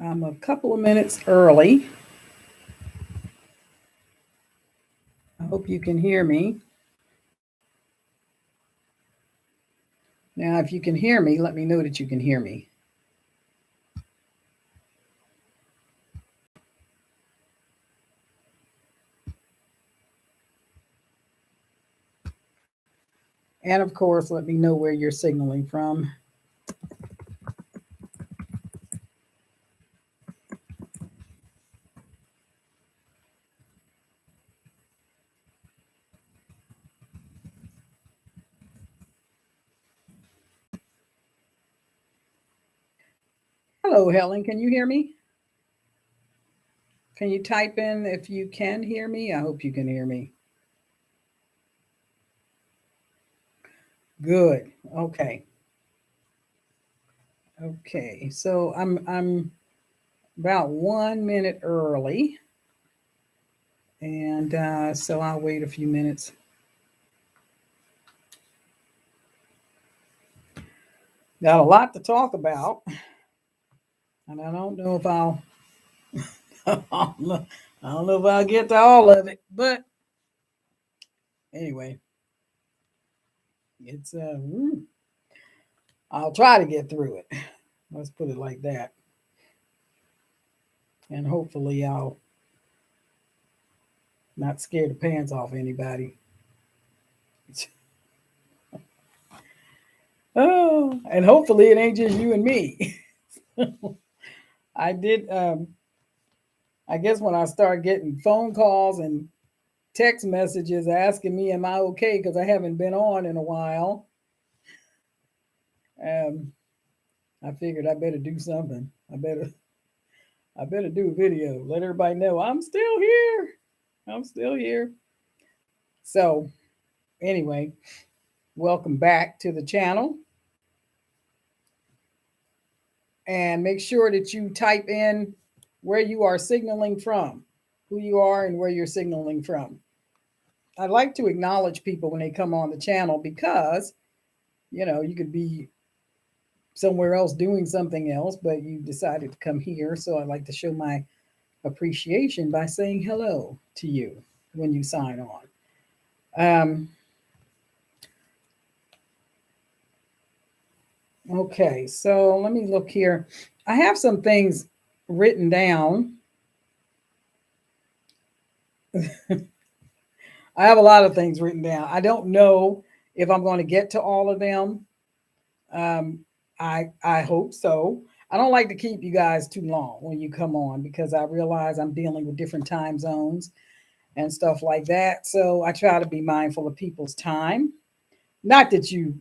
I'm a couple of minutes early. I hope you can hear me. Now, if you can hear me, let me know that you can hear me. And of course, let me know where you're signaling from. Hello, Helen. Can you hear me? Can you type in if you can hear me? I hope you can hear me. Good. Okay. Okay. So I'm about 1 minute early, and so I'll wait a few minutes. Got a lot to talk about, and I don't know if I'll I don't know if I'll get to all of it, but anyway, it's I'll try to get through it. Let's put it like that. And hopefully I'll not scare the pants off anybody. Oh, and hopefully it ain't just you and me. I did I guess when I start getting phone calls and text messages asking me am I okay because I haven't been on in a while. Um I figured I better do something. I better do a video. Let everybody know I'm still here. I'm still here. So, anyway, welcome back to the channel. And make sure that you type in where you are signaling from, who you are, and where you're signaling from. I like to acknowledge people when they come on the channel because, you could be somewhere else doing something else, but you decided to come here. So I like to show my appreciation by saying hello to you when you sign on. Okay, so let me look here. I have some things written down. I have a lot of things written down. I don't know if I'm going to get to all of them. Um, I hope so. I don't like to keep you guys too long when you come on because I realize I'm dealing with different time zones and stuff like that. So I try to be mindful of people's time. Not that you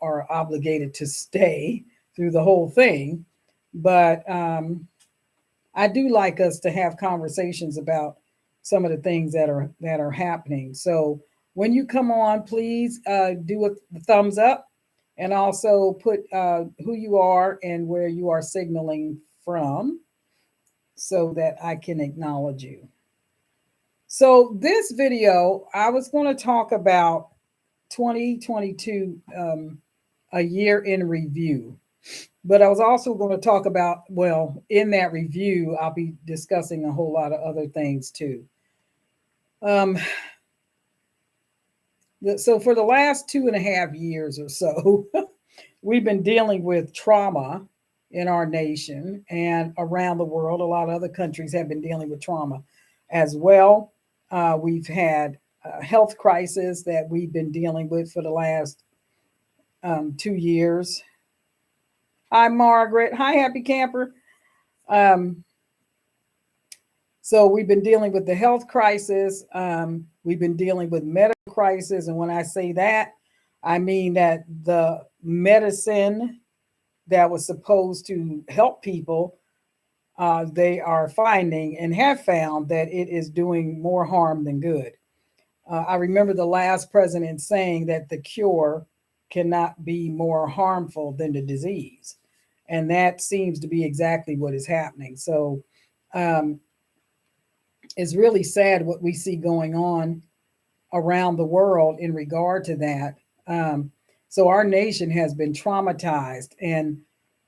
are obligated to stay through the whole thing, but I do like us to have conversations about some of the things that are happening. So when you come on, please do a thumbs up and also put who you are and where you are signaling from so that I can acknowledge you. So this video, I was going to talk about 2022, a year in review. But I was also going to talk about, well, in that review, I'll be discussing a whole lot of other things too. Um, so for the last 2.5 years or so, we've been dealing with trauma in our nation and around the world. A lot of other countries have been dealing with trauma as well. We've had a health crisis that we've been dealing with for the last 2 years. Hi, Margaret. Hi, Happy Camper. Um, so we've been dealing with the health crisis. We've been dealing with medical crisis. And when I say that, I mean that the medicine that was supposed to help people, they are finding and have found that it is doing more harm than good. I remember the last president saying that the cure cannot be more harmful than the disease. And that seems to be exactly what is happening. So um, it's really sad what we see going on around the world in regard to that. So our nation has been traumatized, and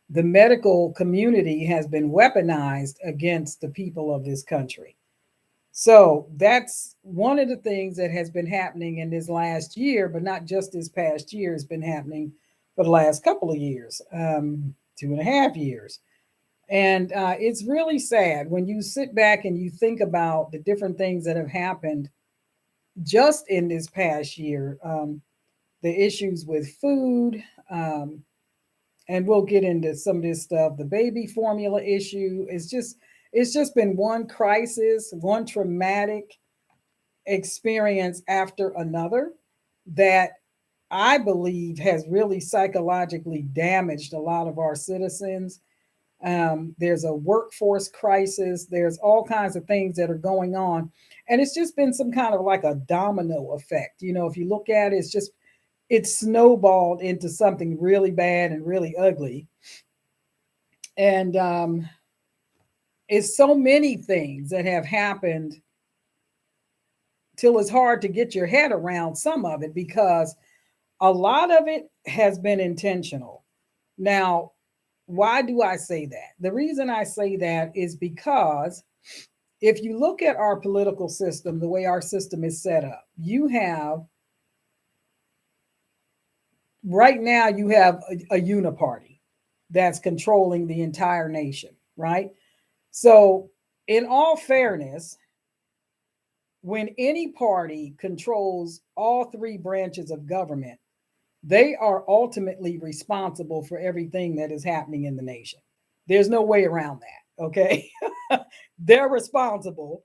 the medical community has been weaponized against the people of this country. So that's one of the things that has been happening in this last year, but not just this past year, it's been happening for the last couple of years, 2.5 years. And it's really sad when you sit back and you think about the different things that have happened just in this past year. The issues with food, and we'll get into some of this stuff. The baby formula issue is just, it's just been one crisis, one traumatic experience after another that I believe has really psychologically damaged a lot of our citizens. There's a workforce crisis. There's all kinds of things that are going on. And it's just been some kind of like a domino effect. You know, if you look at it, it's snowballed into something really bad and really ugly. And it's so many things that have happened till it's hard to get your head around some of it because a lot of it has been intentional. Now, why do I say that? The reason I say that is because if you look at our political system, the way our system is set up, you have right now, you have a uniparty that's controlling the entire nation, right? So, in all fairness, when any party controls all three branches of government, they are ultimately responsible for everything that is happening in the nation. There's no way around that. Okay. They're responsible.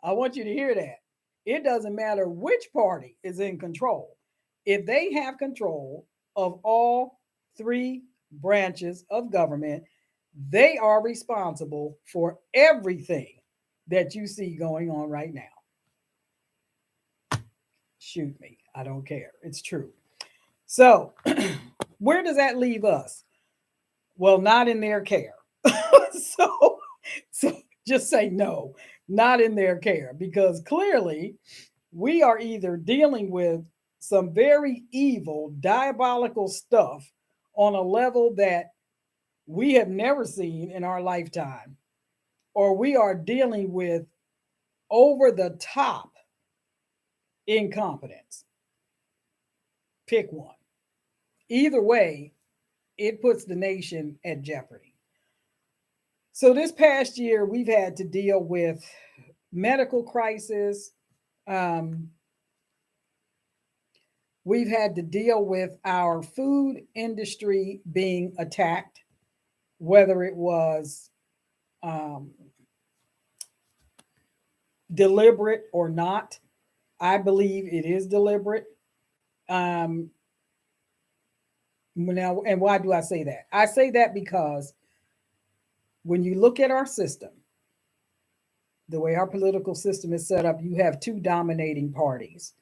I want you to hear that. It doesn't matter which party is in control. If they have control of all three branches of government, they are responsible for everything that you see going on right now. Shoot me. I don't care. It's true. So, where does that leave us? Well, not in their care. so, so just say no, not in their care, because clearly we are either dealing with some very evil, diabolical stuff on a level that we have never seen in our lifetime, or we are dealing with over the top incompetence. Pick one. Either way, it puts the nation at jeopardy. So this past year, we've had to deal with medical crisis. Um, we've had to deal with our food industry being attacked, whether it was um, deliberate or not. I believe it is deliberate. Um, Now, and why do I say that? I say that because when you look at our system, the way our political system is set up, you have two dominating parties.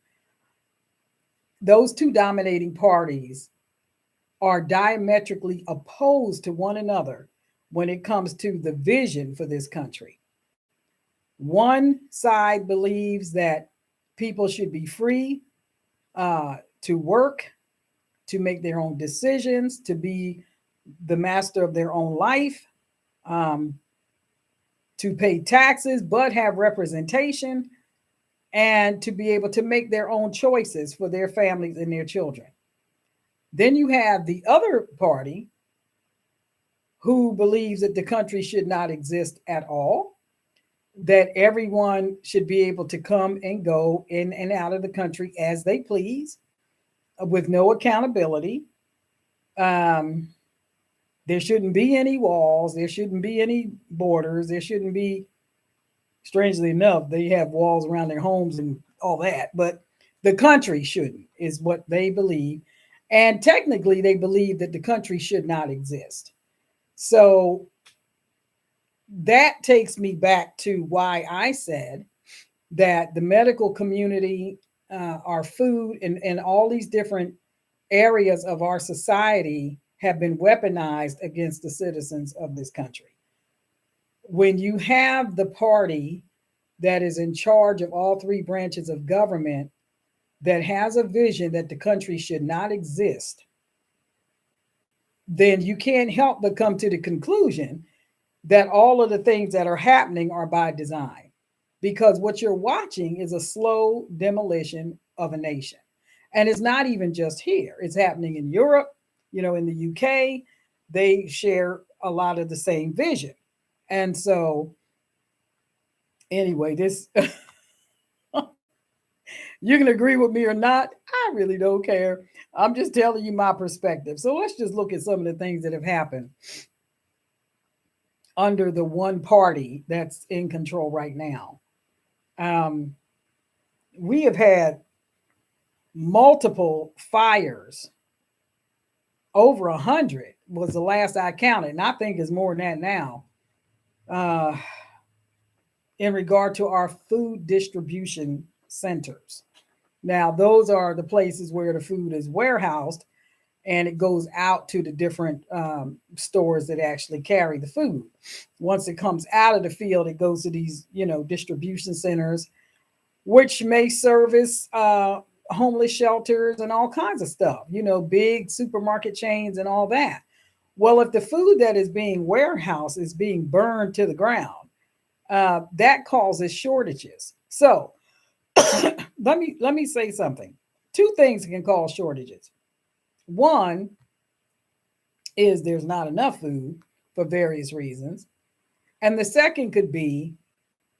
Those two dominating parties are diametrically opposed to one another when it comes to the vision for this country. One side believes that people should be free to work, to make their own decisions, to be the master of their own life, um, to pay taxes, but have representation, and to be able to make their own choices for their families and their children. Then you have the other party who believes that the country should not exist at all, that everyone should be able to come and go in and out of the country as they please with no accountability. Um, there shouldn't be any walls, there shouldn't be any borders, there shouldn't be, strangely enough, they have walls around their homes and all that, but the country shouldn't, is what they believe. And technically, they believe that the country should not exist. So that takes me back to why I said that the medical community, our food, and all these different areas of our society have been weaponized against the citizens of this country. When you have the party that is in charge of all three branches of government that has a vision that the country should not exist, then you can't help but come to the conclusion that all of the things that are happening are by design. Because what you're watching is a slow demolition of a nation. And it's not even just here, it's happening in Europe, in the UK. They share a lot of the same vision. And so, anyway, this you can agree with me or not. I really don't care. I'm just telling you my perspective. So let's just look at some of the things that have happened under the one party that's in control right now. Um, we have had multiple fires. Over 100 was the last I counted, and I think it's more than that now. Uh, in regard to our food distribution centers. Now, those are the places where the food is warehoused and it goes out to the different stores that actually carry the food. Once it comes out of the field, it goes to these, distribution centers, which may service homeless shelters and all kinds of stuff, big supermarket chains and all that. Well, if the food that is being warehoused is being burned to the ground, that causes shortages. So let me say something. Two things can cause shortages. One is there's not enough food for various reasons, and the second could be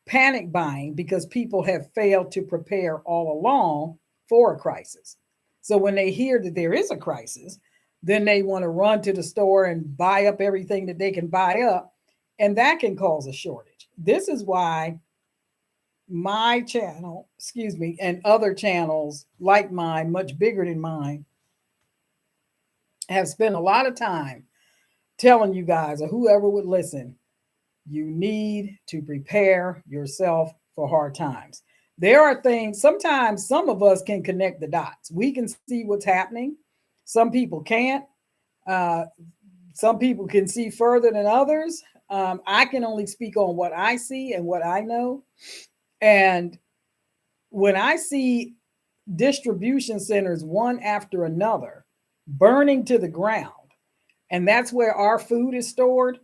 panic buying because people have failed to prepare all along for a crisis. So when they hear that there is a crisis, then they want to run to the store and buy up everything that they can buy up, and that can cause a shortage. This is why my channel, excuse me, and other channels like mine, much bigger than mine, have spent a lot of time telling you guys, or whoever would listen, you need to prepare yourself for hard times. There are things, sometimes some of us can connect the dots. We can see what's happening. Some people can't. Uh, some people can see further than others. I can only speak on what I see and what I know. And when I see distribution centers one after another burning to the ground, and that's where our food is stored,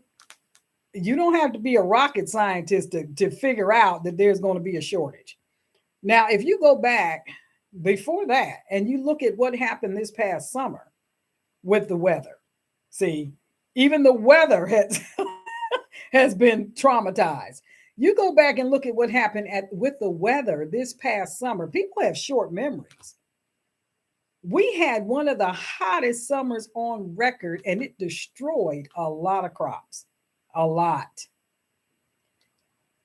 you don't have to be a rocket scientist to figure out that there's going to be a shortage. Now, if you go back before that and you look at what happened this past summer with the weather, see, even the weather has has been traumatized. You go back and look at what happened with the weather this past summer. People have short memories. We had one of the hottest summers on record, and it destroyed a lot of crops. A lot.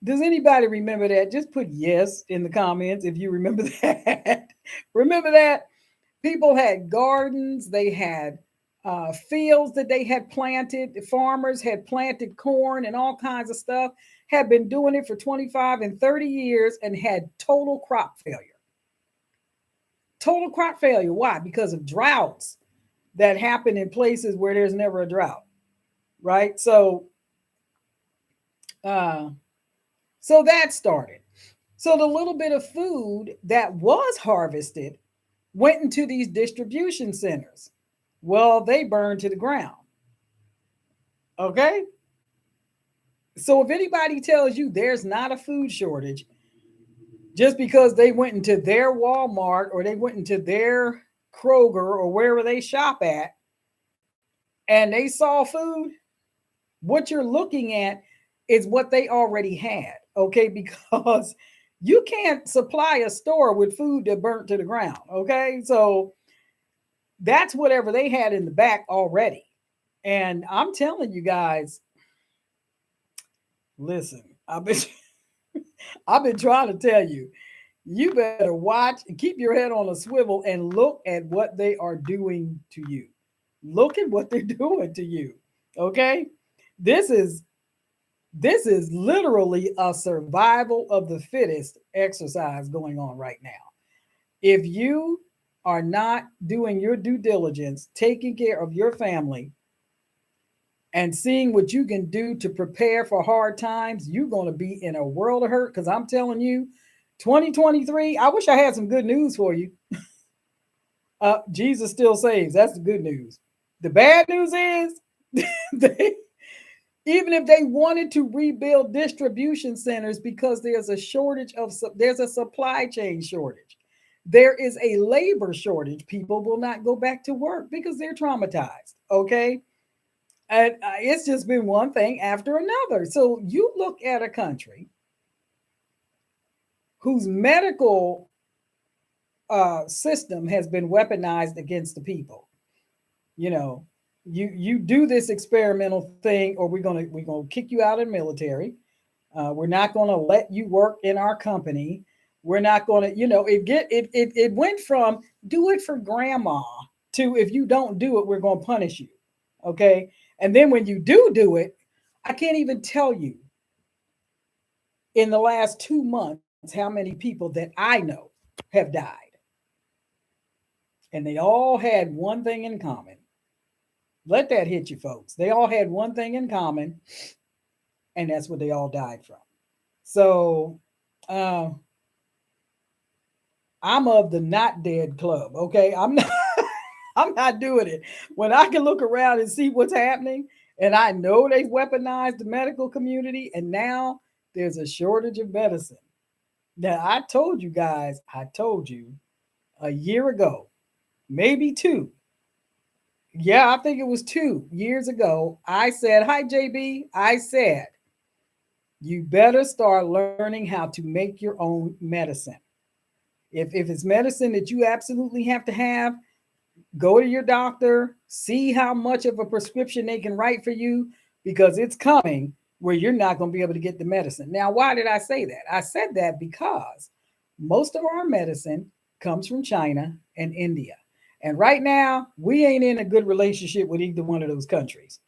Does anybody remember that? Just put yes in the comments if you remember that. Remember that? People had gardens, they had fields that they had planted. The farmers had planted corn and all kinds of stuff, had been doing it for 25 and 30 years and had total crop failure. Total crop failure. Why? Because of droughts that happen in places where there's never a drought, right? Uh, so that started. So the little bit of food that was harvested went into these distribution centers. Well, they burned to the ground. Okay? So if anybody tells you there's not a food shortage just because they went into their Walmart or they went into their Kroger or wherever they shop at and they saw food, what you're looking at is what they already had. Okay? Because you can't supply a store with food that burnt to the ground. Okay? So that's whatever they had in the back already. And I'm telling you guys, listen, I've been trying to tell you, you better watch and keep your head on a swivel and look at what they are doing to you. Look at what they're doing to you. Okay? This is literally a survival of the fittest exercise going on right now. If you are not doing your due diligence, taking care of your family, and seeing what you can do to prepare for hard times, you're going to be in a world of hurt. Because I'm telling you, 2023, I wish I had some good news for you. Jesus still saves. That's the good news. The bad news is, they, even if they wanted to rebuild distribution centers because there's a shortage of, there's a supply chain shortage. There is a labor shortage. People will not go back to work because they're traumatized. Okay. And it's just been one thing after another. So you look at a country whose medical system has been weaponized against the people. You know, you do this experimental thing, or we're gonna kick you out of the military. We're not gonna let you work in our company. We're not gonna, it went from do it for grandma to if you don't do it, we're gonna punish you. Okay, and then when you do it, I can't even tell you in the last 2 months how many people that I know have died, and they all had one thing in common. Let that hit you, folks. They all had one thing in common, and that's what they all died from. So uh, I'm of the not dead club. Okay, I'm not. I'm not doing it. When I can look around and see what's happening, and I know they've weaponized the medical community, and now there's a shortage of medicine. Now I told you guys, I told you a year ago, maybe two. Yeah, I think it was 2 years ago. I said, "Hi, JB." I said, "You better start learning how to make your own medicine. If it's medicine that you absolutely have to have, go to your doctor, see how much of a prescription they can write for you, because it's coming where you're not going to be able to get the medicine." Now, why did I say that? I said that because most of our medicine comes from China and India. And right now, we ain't in a good relationship with either one of those countries.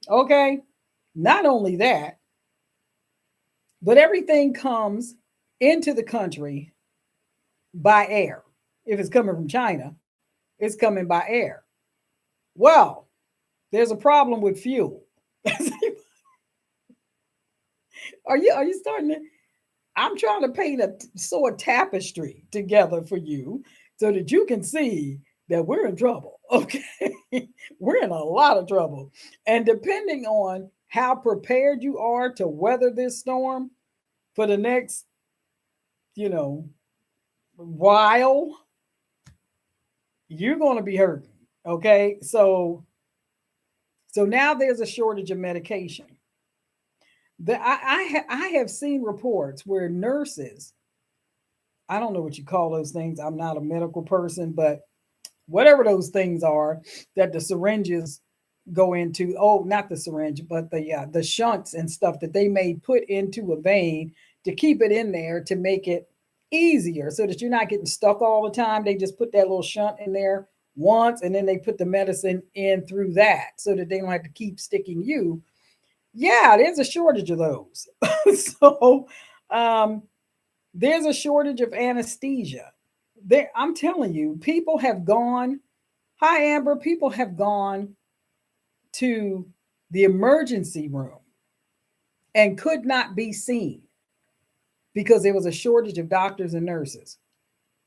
Okay? Not only that, but everything comes into the country by air. If it's coming from China, it's coming by air. Well, there's a problem with fuel. Are you starting to? I'm trying to paint a sort of tapestry together for you so that you can see that we're in trouble. Okay, we're in a lot of trouble, and depending on how prepared you are to weather this storm for the next, you know, while, you're going to be hurting. Okay, so now there's a shortage of medication. I have seen reports where nurses, I don't know what you call those things. I'm not a medical person, but whatever those things are that the syringes go into. Oh, not the syringe, but the shunts and stuff that they may put into a vein to keep it in there to make it easier so that you're not getting stuck all the time. They just put that little shunt in there once, and then they put the medicine in through that so that they don't have to keep sticking you. Yeah, there's a shortage of those. So um, there's a shortage of anesthesia. There, I'm telling you, people have gone. Hi, Amber. People have gone to the emergency room and could not be seen because there was a shortage of doctors and nurses.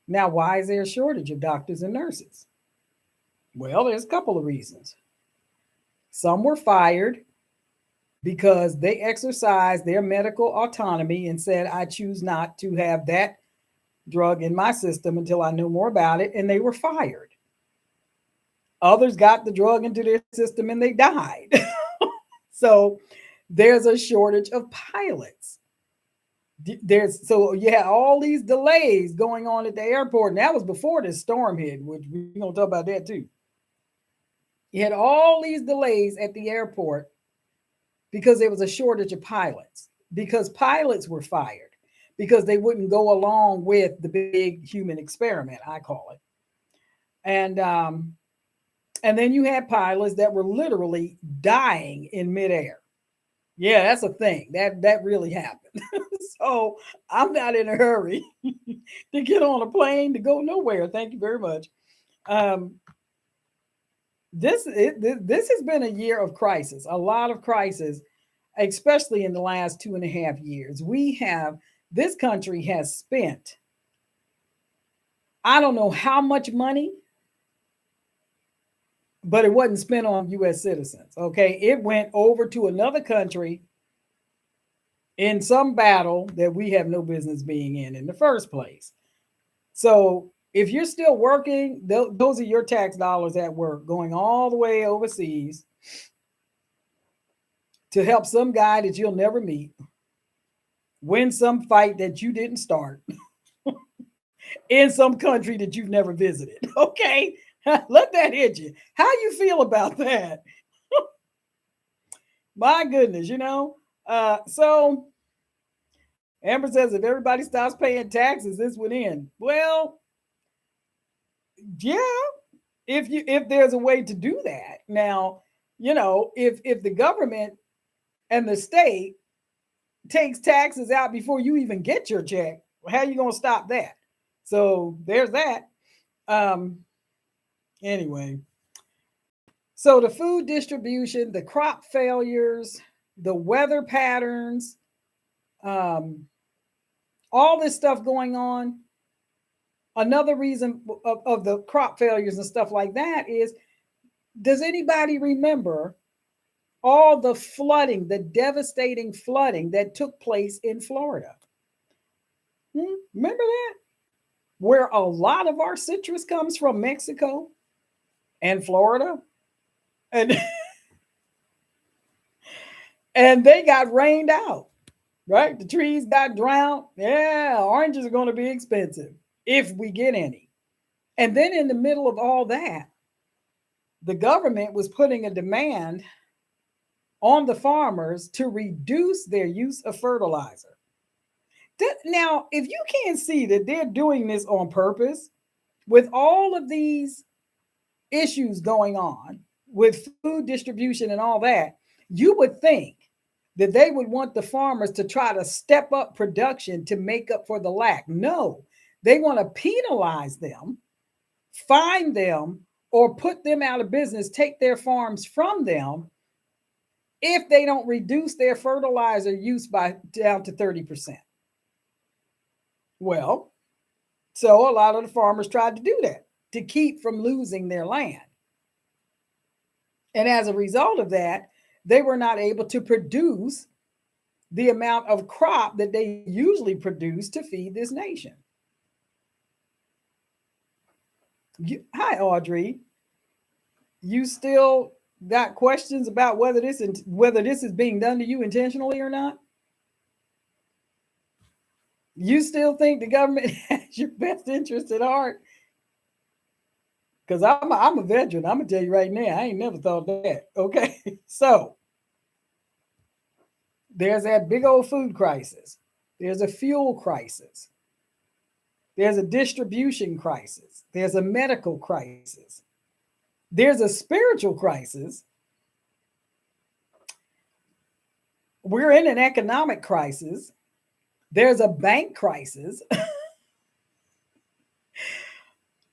Now, why is there a shortage of doctors and nurses? Well, there's a couple of reasons. Some were fired because they exercised their medical autonomy and said, "I choose not to have that drug in my system until I know more about it," and they were fired. Others got the drug into their system and they died. So there's a shortage of pilots. There's so you had all these delays going on at the airport, and that was before this storm hit, which we're gonna talk about that too. You had all these delays at the airport because there was a shortage of pilots, because pilots were fired, because they wouldn't go along with the big human experiment, I call it. And then you had pilots that were literally dying in midair. Yeah, that's a thing. That really happened. So I'm not in a hurry to get on a plane to go nowhere. Thank you very much. Um, this has been a year of crisis, a lot of crisis, especially in the last 2.5 years. We have this country has spent, I don't know how much money but it wasn't spent on US citizens. Okay. It went over to another country in some battle that we have no business being in the first place. So if you're still working, those are your tax dollars at work going all the way overseas to help some guy that you'll never meet win some fight that you didn't start in some country that you've never visited. Okay. Let that hit you. How you feel about that? My goodness, so Amber says if everybody stops paying taxes, this would end. Well, yeah, if there's a way to do that. Now, if the government and the state takes taxes out before you even get your check, how are you going to stop that? So there's that. Anyway, so the food distribution, the crop failures, the weather patterns, all this stuff going on. Another reason of the crop failures and stuff like that is, does anybody remember all the flooding, the devastating flooding that took place in Florida? Remember that? Where a lot of our citrus comes from Mexico and Florida. And, and they got rained out, right? The trees got drowned. Yeah, oranges are going to be expensive if we get any. And then in the middle of all that, the government was putting a demand on the farmers to reduce their use of fertilizer. Now, if you can't see that they're doing this on purpose, with all of these issues going on with food distribution and all that, you would think that they would want the farmers to try to step up production to make up for the lack. No, they want to penalize them, fine them, or put them out of business, take their farms from them if they don't reduce their fertilizer use by down to 30%. Well, so a lot of the farmers tried to do that to keep from losing their land. And as a result of that, they were not able to produce the amount of crop that they usually produce to feed this nation. Hi, Audrey. You still got questions about whether this is being done to you intentionally or not? You still think the government has your best interest at heart? Because I'm a veteran. I'm going to tell you right now, I ain't never thought that. Okay. So there's that big old food crisis. There's a fuel crisis. There's a distribution crisis. There's a medical crisis. There's a spiritual crisis. We're in an economic crisis. There's a bank crisis. A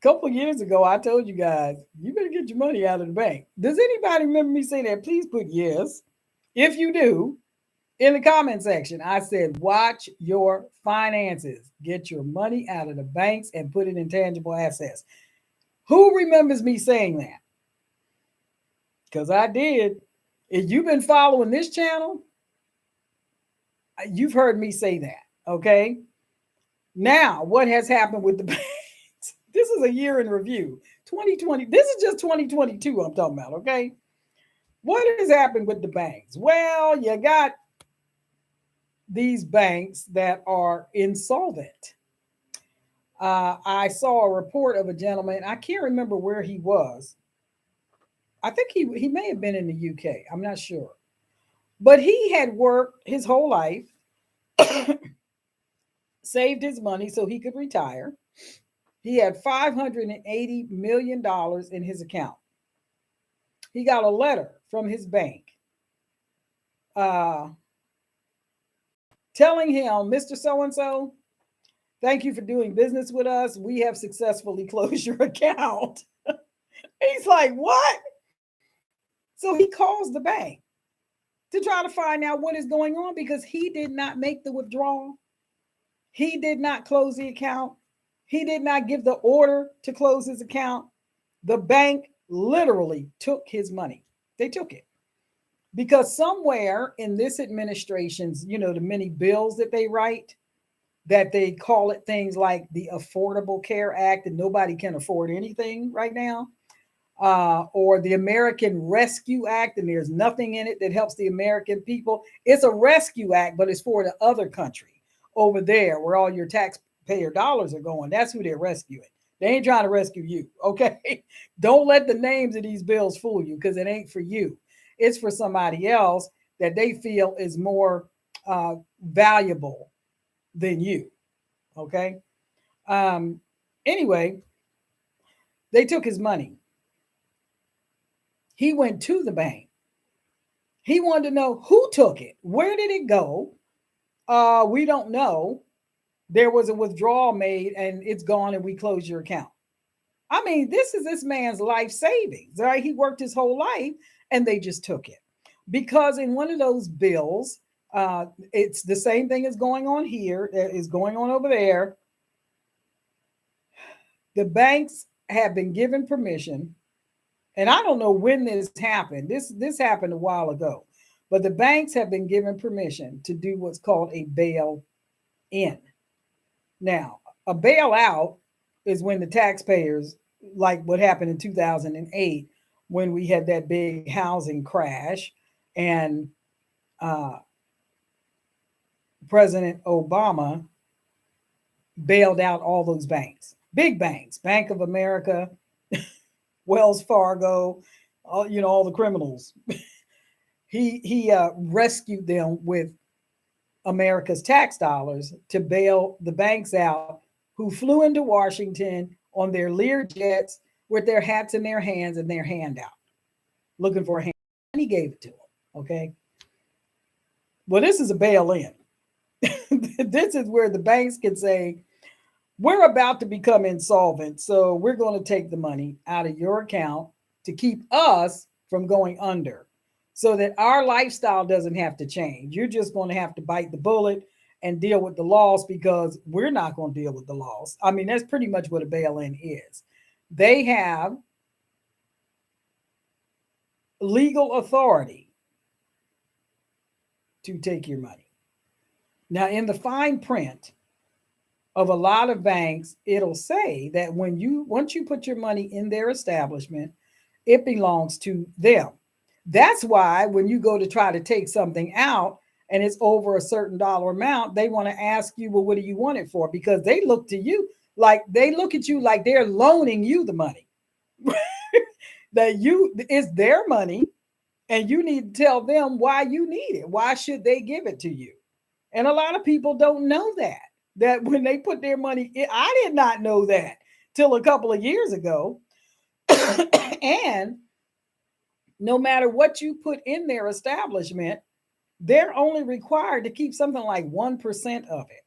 couple of years ago, I told you guys, you better get your money out of the bank. Does anybody remember me saying that? Please put yes. If you do, in the comment section, I said, watch your finances. Get your money out of the banks and put it in tangible assets. Who remembers me saying that? Because I did. If you've been following this channel, you've heard me say that. Okay. Now, what has happened with the banks? This is a year in review. 2020. This is just 2022 I'm talking about. Okay. What has happened with the banks? Well, you got these banks that are insolvent. I saw a report of a gentleman. I can't remember where he was. I think he may have been in the UK. I'm not sure. But he had worked his whole life, saved his money so he could retire. He had $580 million in his account. He got a letter from his bank telling him, Mr. So-and-so, thank you for doing business with us. We have successfully closed your account. He's like, what? So he calls the bank to try to find out what is going on because he did not make the withdrawal. He did not close the account. He did not give the order to close his account. The bank literally took his money. They took it because somewhere in this administration's, the many bills that they write, that they call it things like the Affordable Care Act, and nobody can afford anything right now, or the American Rescue Act, and there's nothing in it that helps the American people. It's a rescue act, but it's for the other country over there where all your taxpayer dollars are going. That's who they're rescuing. They ain't trying to rescue you, okay? Don't let the names of these bills fool you because it ain't for you. It's for somebody else that they feel is more valuable than you, okay? Um, anyway, they took his money. He went to the bank. He wanted to know who took it. Where did it go? We don't know. There was a withdrawal made and it's gone and we closed your account. I mean, this is this man's life savings, right? He worked his whole life and they just took it. Because in one of those bills, it's the same thing is going on here, is going on over there. The banks have been given permission, and I don't know when this happened. This happened a while ago, but the banks have been given permission to do what's called a bail in. Now, a bailout is when the taxpayers, like what happened in 2008, when we had that big housing crash, and uh, President Obama bailed out all those banks, big banks, Bank of America, Wells Fargo, all the criminals. He rescued them with America's tax dollars to bail the banks out, who flew into Washington on their Lear jets with their hats in their hands and their hand out, looking for a hand. And he gave it to them. Okay. Well, this is a bail in. This is where the banks can say, we're about to become insolvent, so we're going to take the money out of your account to keep us from going under so that our lifestyle doesn't have to change. You're just going to have to bite the bullet and deal with the loss because we're not going to deal with the loss. I mean, that's pretty much what a bail in is. They have legal authority to take your money. Now, in the fine print of a lot of banks, it'll say that once you put your money in their establishment, it belongs to them. That's why when you go to try to take something out and it's over a certain dollar amount, they want to ask you, well, what do you want it for? Because they look to you like they look at you like they're loaning you the money. That it's their money and you need to tell them why you need it. Why should they give it to you? And a lot of people don't know that when they put their money in, I did not know that till a couple of years ago. And no matter what you put in their establishment, they're only required to keep something like 1% of it.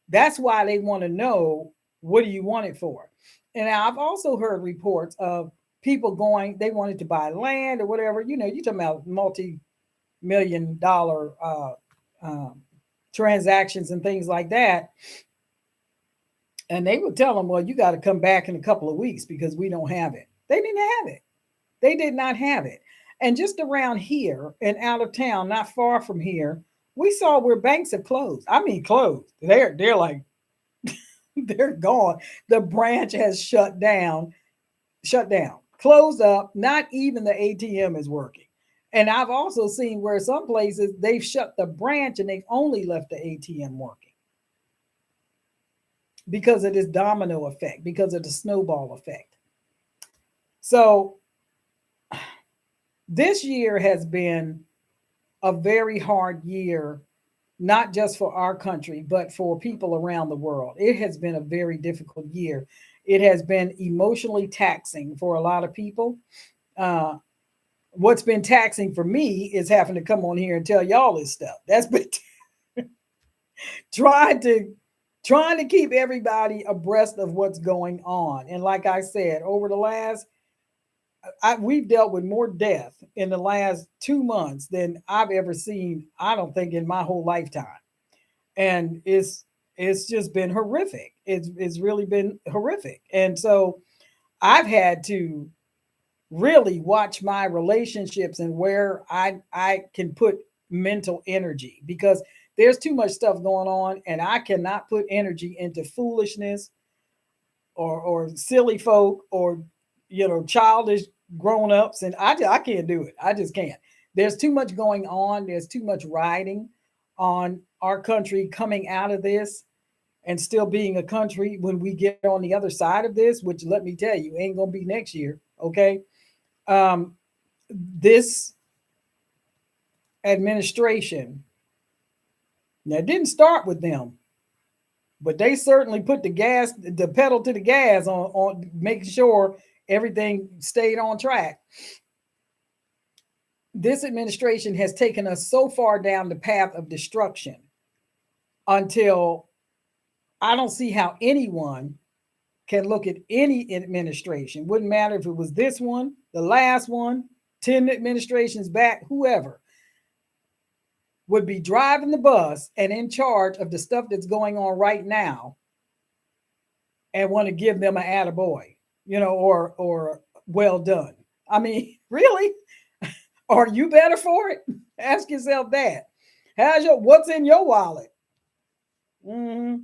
That's why they want to know, what do you want it for? And I've also heard reports of people they wanted to buy land or whatever. You're talking about multi-million dollar um, transactions and things like that. And they would tell them, well, you got to come back in a couple of weeks because we don't have it. They didn't have it. They did not have it. And just around here and out of town, not far from here, we saw where banks have closed. I mean, closed. They're like, they're gone. The branch has shut down, closed up. Not even the ATM is working. And I've also seen where some places they've shut the branch and they've only left the ATM working because of this domino effect, because of the snowball effect. So this year has been a very hard year, not just for our country, but for people around the world. It has been a very difficult year. It has been emotionally taxing for a lot of people. Uh, what's been taxing for me is having to come on here and tell y'all this stuff. That's been trying to keep everybody abreast of what's going on. And like I said, over the last we've dealt with more death in the last 2 months than I've ever seen, I don't think, in my whole lifetime. And it's just been horrific. It's really been horrific. And so I've had to really watch my relationships and where I can put mental energy, because there's too much stuff going on and I cannot put energy into foolishness or silly folk or childish grown-ups, and I can't do it. I just can't. There's too much going on. There's too much riding on our country coming out of this and still being a country when we get on the other side of this, which let me tell you ain't gonna be next year. Okay. um, this administration, now it didn't start with them, but they certainly put the pedal to the gas on making sure everything stayed on track. This administration has taken us so far down the path of destruction until I don't see how anyone can look at any administration. Wouldn't matter if it was this one, the last one, 10 administrations back, whoever would be driving the bus and in charge of the stuff that's going on right now and want to give them an attaboy, or well done. I mean, really? Are you better for it? Ask yourself that. What's in your wallet? Mm-hmm.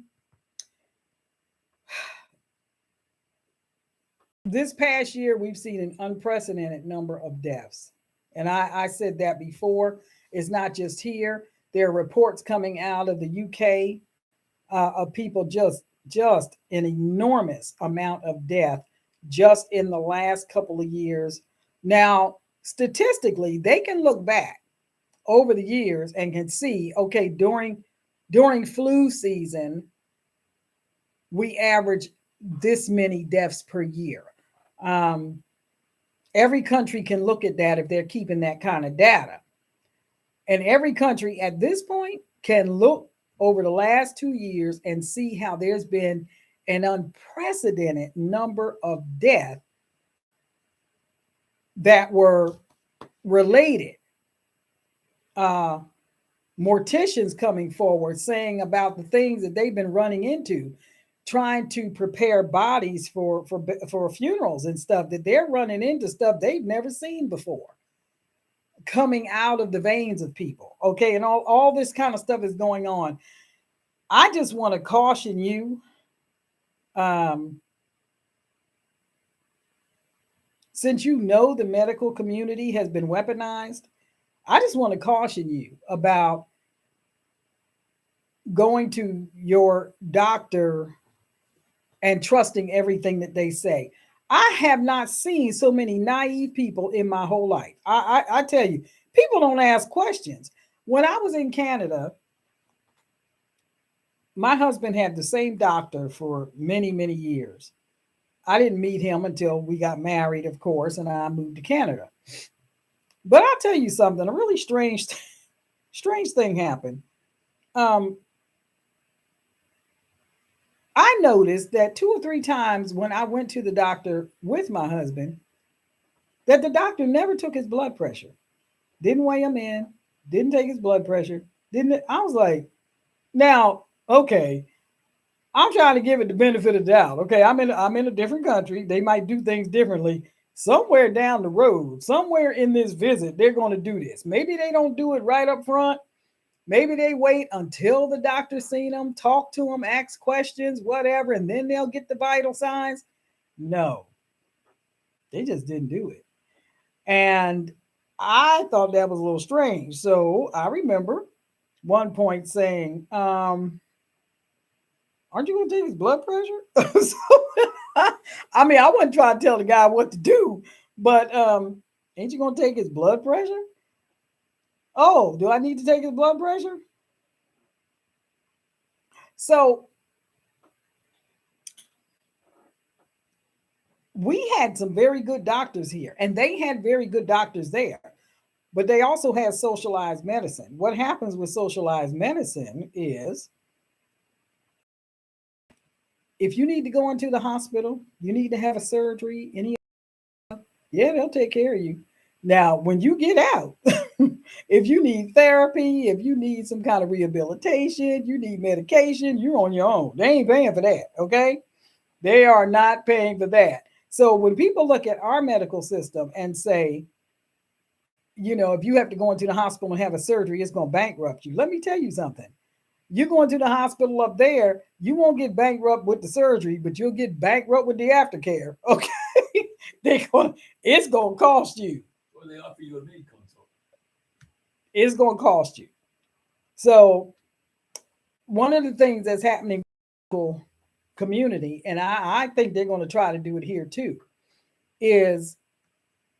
This past year, we've seen an unprecedented number of deaths. And I said that before. It's not just here. There are reports coming out of the UK of people just an enormous amount of death just in the last couple of years. Now, statistically, they can look back over the years and can see, okay, during flu season, we average this many deaths per year. Um, every country can look at that if they're keeping that kind of data. And every country at this point can look over the last 2 years and see how there's been an unprecedented number of deaths that were related. Uh, Morticians coming forward saying about the things that they've been running into, trying to prepare bodies for funerals and stuff, that they're running into stuff they've never seen before coming out of the veins of people. Okay, and all this kind of stuff is going on. I just want to caution you, um, since the medical community has been weaponized, I just want to caution you about going to your doctor and trusting everything that they say. I have not seen so many naive people in my whole life. I tell you, people don't ask questions. When I was in Canada, my husband had the same doctor for many, many years. I didn't meet him until we got married, of course, and I moved to Canada. But I'll tell you something, a really strange thing happened. Um, I noticed that 2 or 3 times when I went to the doctor with my husband, that the doctor never took his blood pressure, didn't weigh him in, didn't take his blood pressure, didn't. I was like, now, okay, I'm trying to give it the benefit of the doubt. Okay, I'm in a different country. They might do things differently. Somewhere down the road, somewhere in this visit, they're going to do this. Maybe they don't do it right up front. Maybe they wait until the doctor's seen them, talk to them, ask questions, whatever, and then they'll get the vital signs. No, they just didn't do it. And I thought that was a little strange. So I remember one point saying, aren't you going to take his blood pressure? So, I mean, I wasn't trying to tell the guy what to do, but ain't you going to take his blood pressure? Oh, do I need to take his blood pressure? So we had some very good doctors here, and they had very good doctors there, but they also had socialized medicine. What happens with socialized medicine is if you need to go into the hospital, you need to have a surgery, yeah, they'll take care of you. Now, when you get out, if you need therapy, if you need some kind of rehabilitation, you need medication, you're on your own. They ain't paying for that, okay? They are not paying for that. So when people look at our medical system and say, if you have to go into the hospital and have a surgery, it's going to bankrupt you. Let me tell you something. You're going to the hospital up there, you won't get bankrupt with the surgery, but you'll get bankrupt with the aftercare. Okay. It's going to cost you. Well, they offer you a maid consult. It's going to cost you. So one of the things that's happening in the community, and I think they're going to try to do it here too, is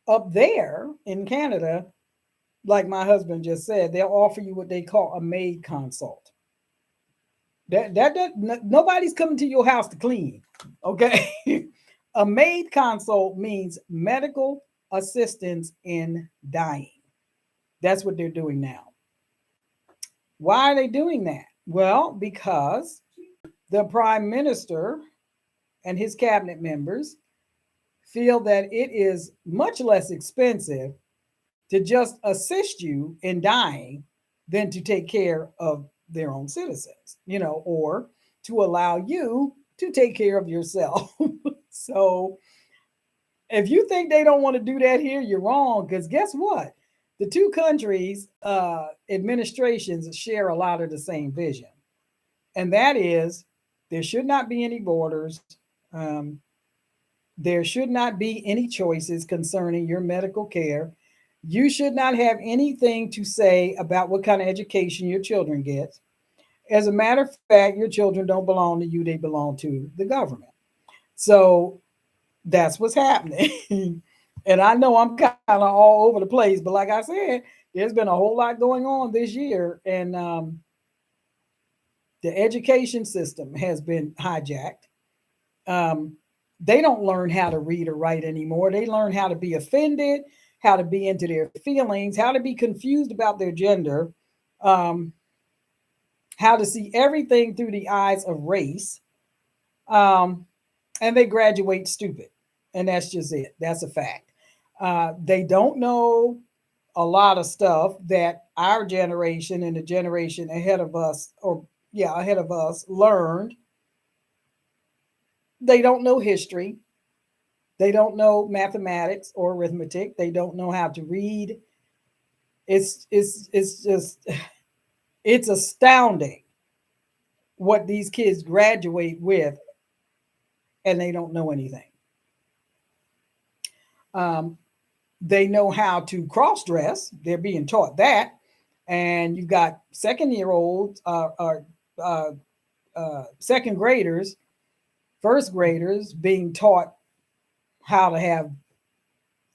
up there in Canada, like my husband just said, they'll offer you what they call a maid consult. Nobody's coming to your house to clean. Okay. A maid consult means medical assistance in dying. That's what they're doing now. Why are they doing that? Well, because the prime minister and his cabinet members feel that it is much less expensive to just assist you in dying than to take care of their own citizens, or to allow you to take care of yourself. So if you think they don't want to do that here, you're wrong. Because guess what? The two countries' administrations share a lot of the same vision. And that is there should not be any borders. Um, there should not be any choices concerning your medical care. You should not have anything to say about what kind of education your children get. As a matter of fact, your children don't belong to you, they belong to the government. So that's what's happening. And I know I'm kind of all over the place, but like I said, there's been a whole lot going on this year, and the education system has been hijacked. Um, they don't learn how to read or write anymore. They learn how to be offended, how to be into their feelings, how to be confused about their gender, um, how to see everything through the eyes of race. Um, and they graduate stupid. And that's just it. That's a fact. They don't know a lot of stuff that our generation and the generation ahead of us, or yeah, ahead of us, learned. They don't know history. They don't know mathematics or arithmetic. They don't know how to read. It's just it's astounding what these kids graduate with, and they don't know anything. Um, they know how to cross dress. They're being taught that, and you've got second-year olds or uh, second graders, first graders being taught how to have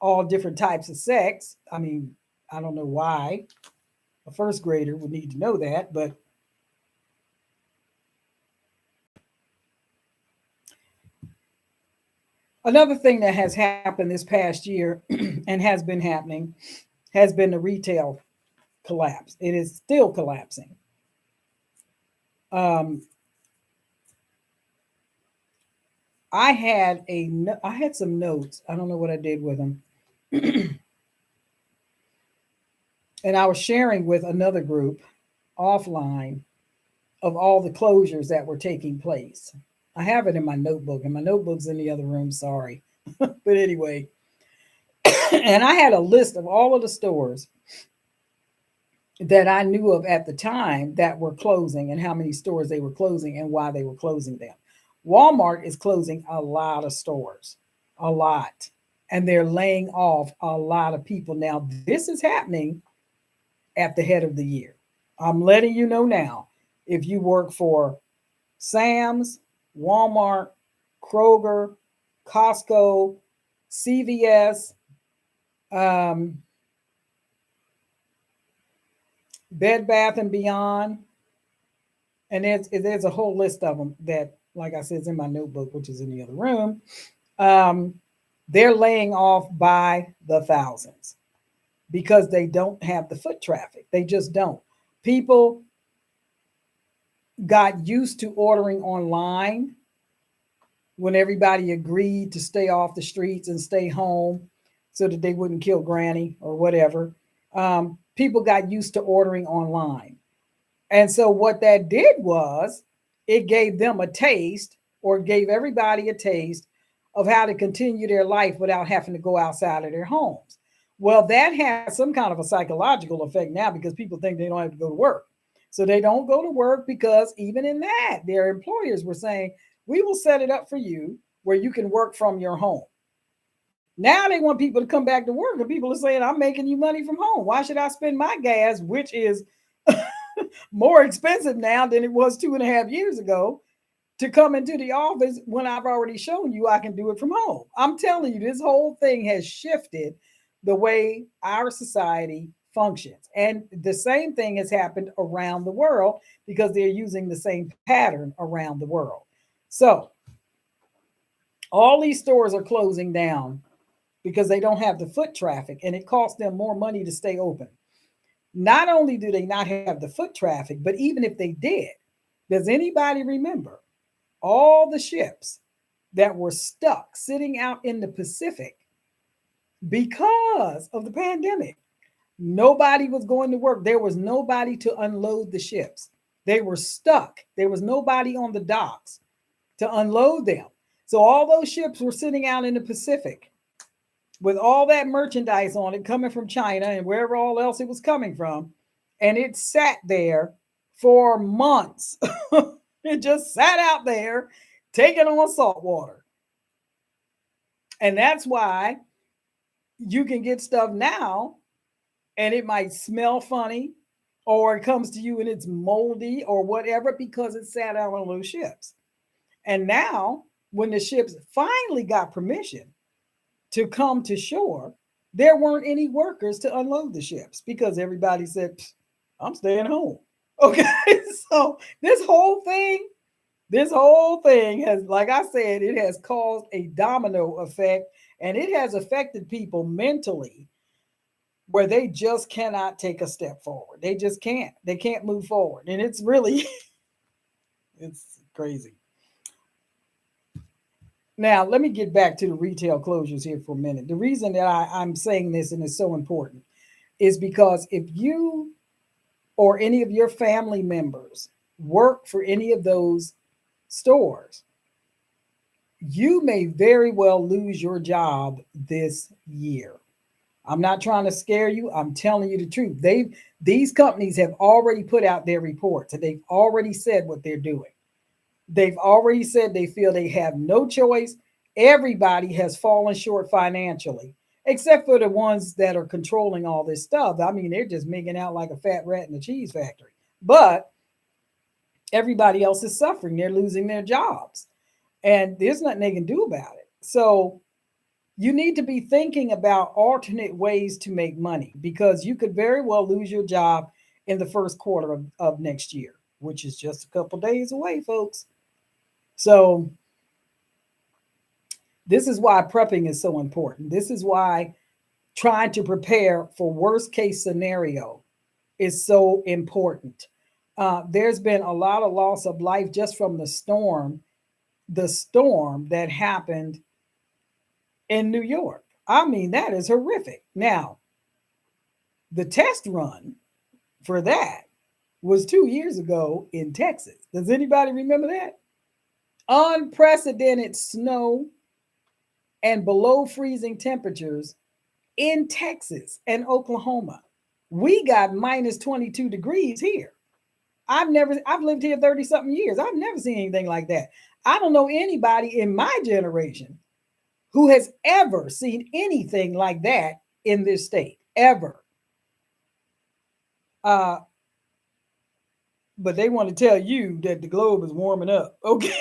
all different types of sex. I mean, I don't know why a first grader would need to know that, but another thing that has happened this past year and has been happening has been the retail collapse. It is still collapsing. Um, I had some notes. I don't know what I did with them, and I was sharing with another group offline of all the closures that were taking place. I have it in my notebook, and my notebook's in the other room. Sorry, but anyway, and I had a list of all of the stores that I knew of at the time that were closing and how many stores they were closing and why they were closing them. Walmart is closing a lot of stores, a lot, and they're laying off a lot of people. Now, this is happening at the head of the year. I'm letting you know now. If you work for Sam's, Walmart, Kroger, Costco, CVS, um, Bed Bath and Beyond, and there's a whole list of them that, like I said, is in my notebook, which is in the other room. Um, they're laying off by the thousands because they don't have the foot traffic. They just don't. People got used to ordering online when everybody agreed to stay off the streets and stay home so that they wouldn't kill granny or whatever. People got used to ordering online. And so what that did was it gave them a taste, or gave everybody a taste of how to continue their life without having to go outside of their homes. Well, that has some kind of a psychological effect now because people think they don't have to go to work. So they don't go to work because even in that, their employers were saying, we will set it up for you where you can work from your home. Now they want people to come back to work, and people are saying, I'm making you money from home. Why should I spend my gas, which is more expensive now than it was 2.5 years ago, to come into the office when I've already shown you I can do it from home? I'm telling you, this whole thing has shifted the way our society functions. And the same thing has happened around the world because they're using the same pattern around the world. So all these stores are closing down because they don't have the foot traffic and it costs them more money to stay open. Not only do they not have the foot traffic, but even if they did, does anybody remember all the ships that were stuck sitting out in the Pacific because of the pandemic? Nobody was going to work. There was nobody to unload the ships. They were stuck. There was nobody on the docks to unload them. So all those ships were sitting out in the Pacific with all that merchandise on it coming from China and wherever all else it was coming from. And it sat there for months. It just sat out there taking on salt water. And that's why you can get stuff now and it might smell funny or it comes to you and it's moldy or whatever because it sat out on those ships. And now, when the ships finally got permission to come to shore, there weren't any workers to unload the ships because everybody said, I'm staying home. Okay. So this whole thing has, like I said, it has caused a domino effect and it has affected people mentally where they just cannot take a step forward. They just can't. They can't move forward. And it's really, it's crazy. Now, let me get back to the retail closures here for a minute. The reason that I'm saying this and it's so important is because if you or any of your family members work for any of those stores, you may very well lose your job this year. I'm not trying to scare you. I'm telling you the truth. These companies have already put out their reports and they've already said what they're doing. They've already said they feel they have no choice. Everybody has fallen short financially, except for the ones that are controlling all this stuff. I mean, they're just making out like a fat rat in a cheese factory. But everybody else is suffering. They're losing their jobs. And there's nothing they can do about it. So you need to be thinking about alternate ways to make money because you could very well lose your job in the first quarter of next year, which is just a couple days away, folks. So this is why prepping is so important. This is why trying to prepare for worst case scenario is so important. There's been a lot of loss of life just from the storm that happened in New York. I mean, that is horrific. Now, the test run for that was 2 years ago in Texas. Does anybody remember that? Unprecedented snow and below freezing temperatures in Texas and Oklahoma. We got minus 22 degrees here. I've lived here 30 something years. I've never seen anything like that. I don't know anybody in my generation who has ever seen anything like that in this state, ever. Uh, but they want to tell you that the globe is warming up. Okay.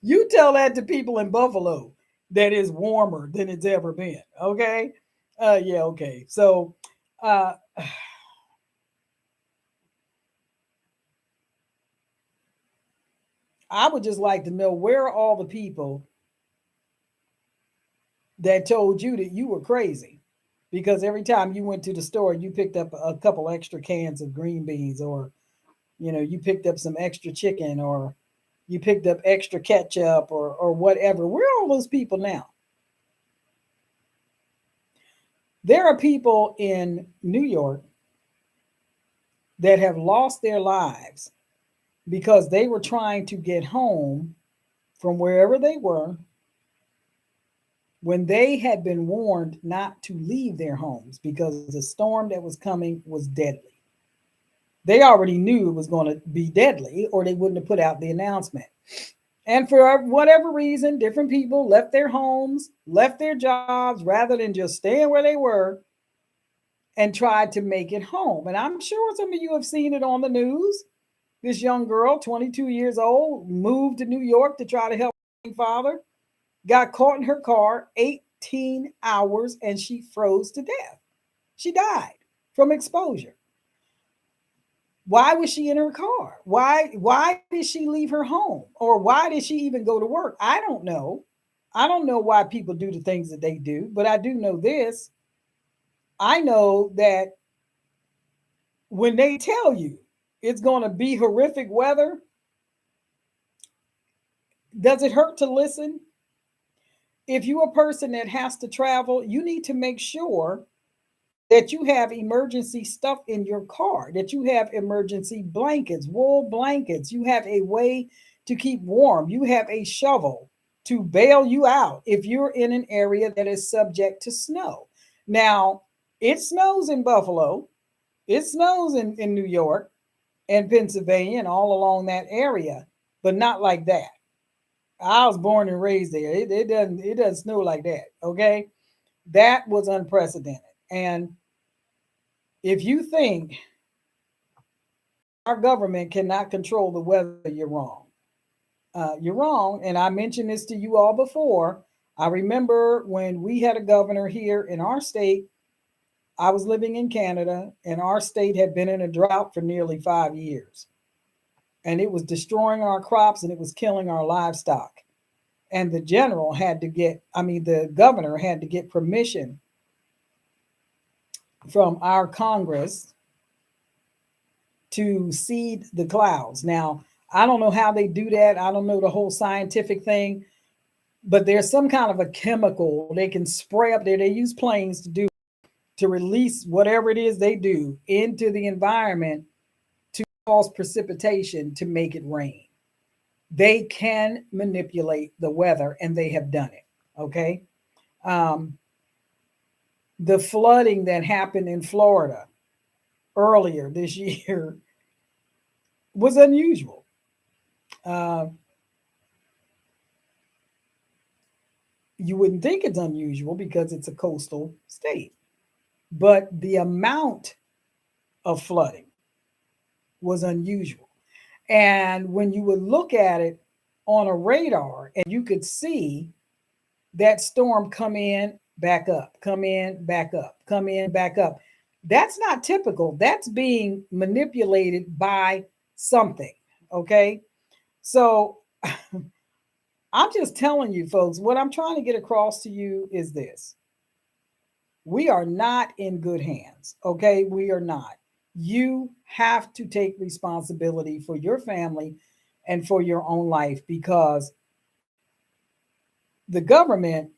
You tell that to people in Buffalo that is warmer than it's ever been. Okay. Yeah, okay. So uh I would just like to know where are all the people that told you that you were crazy because every time you went to the store you picked up a couple extra cans of green beans or you picked up some extra chicken or you picked up extra ketchup or whatever. Where are all those people now? There are people in New York that have lost their lives because they were trying to get home from wherever they were when they had been warned not to leave their homes because the storm that was coming was deadly. They already knew it was going to be deadly, or they wouldn't have put out the announcement. And for whatever reason, different people left their homes, left their jobs, rather than just staying where they were and tried to make it home. And I'm sure some of you have seen it on the news. This young girl, 22 years old, moved to New York to try to help her father, got caught in her car 18 hours, and she froze to death. She died from exposure. Why was she in her car? Why did she leave her home? Or why did she even go to work? I don't know. I don't know why people do the things that they do, but I do know this. I know that when they tell you it's going to be horrific weather, does it hurt to listen? If you're a person that has to travel, you need to make sure that you have emergency stuff in your car, that you have emergency blankets, wool blankets, you have a way to keep warm, you have a shovel to bail you out if you're in an area that is subject to snow. Now, it snows in Buffalo, it snows in New York and Pennsylvania and all along that area, but not like that. I was born and raised there. It doesn't snow like that. Okay. That was unprecedented. And if you think our government cannot control the weather, you're wrong. You're wrong. And I mentioned this to you all before. I remember when we had a governor here in our state. I was living in Canada, and our state had been in a drought for nearly 5 years. And it was destroying our crops and it was killing our livestock. And the general had to get, I mean, the governor had to get permission from our Congress to seed the clouds. Now, I don't know how they do that. I don't know the whole scientific thing, but there's some kind of a chemical they can spray up there. They use planes to do to release whatever it is they do into the environment to cause precipitation to make it rain. They can manipulate the weather, and they have done it. Okay. Um, the flooding that happened in Florida earlier this year was unusual. Uh, you wouldn't think it's unusual because it's a coastal state, but the amount of flooding was unusual. And when you would look at it on a radar, and you could see that storm come in, back up, come in, back up, come in, back up. That's not typical. That's being manipulated by something. Okay. So I'm just telling you, folks, what I'm trying to get across to you is this: we are not in good hands. Okay. We are not. You have to take responsibility for your family and for your own life, because the government,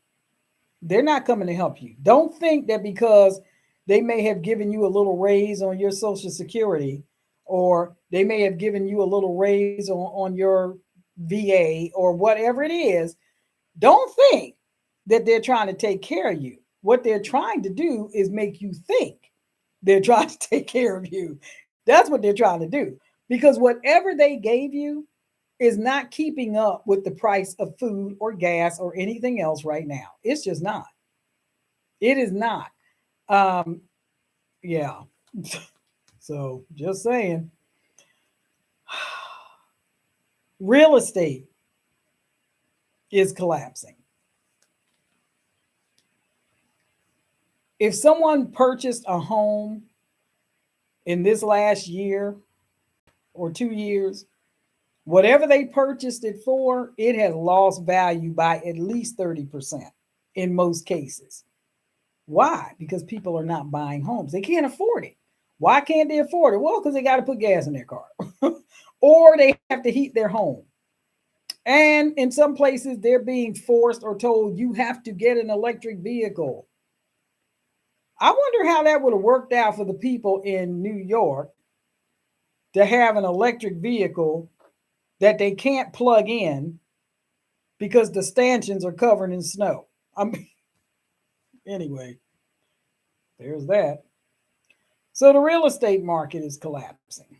they're not coming to help you. Don't think that because they may have given you a little raise on your Social Security, or they may have given you a little raise on your VA or whatever it is, don't think that they're trying to take care of you. What they're trying to do is make you think they're trying to take care of you. That's what they're trying to do. Because whatever they gave you is not keeping up with the price of food or gas or anything else right now. It's just not. It is not. Um, yeah. So just saying, real estate is collapsing. If someone purchased a home in this last year or 2 years, whatever they purchased it for, it has lost value by at least 30% in most cases. Why? Because people are not buying homes. They can't afford it. Why can't they afford it? Well, because they got to put gas in their car or they have to heat their home. And in some places, they're being forced or told you have to get an electric vehicle. I wonder how that would have worked out for the people in New York to have an electric vehicle that they can't plug in because the stanchions are covered in snow. I mean, Anyway, there's that. So the real estate market is collapsing.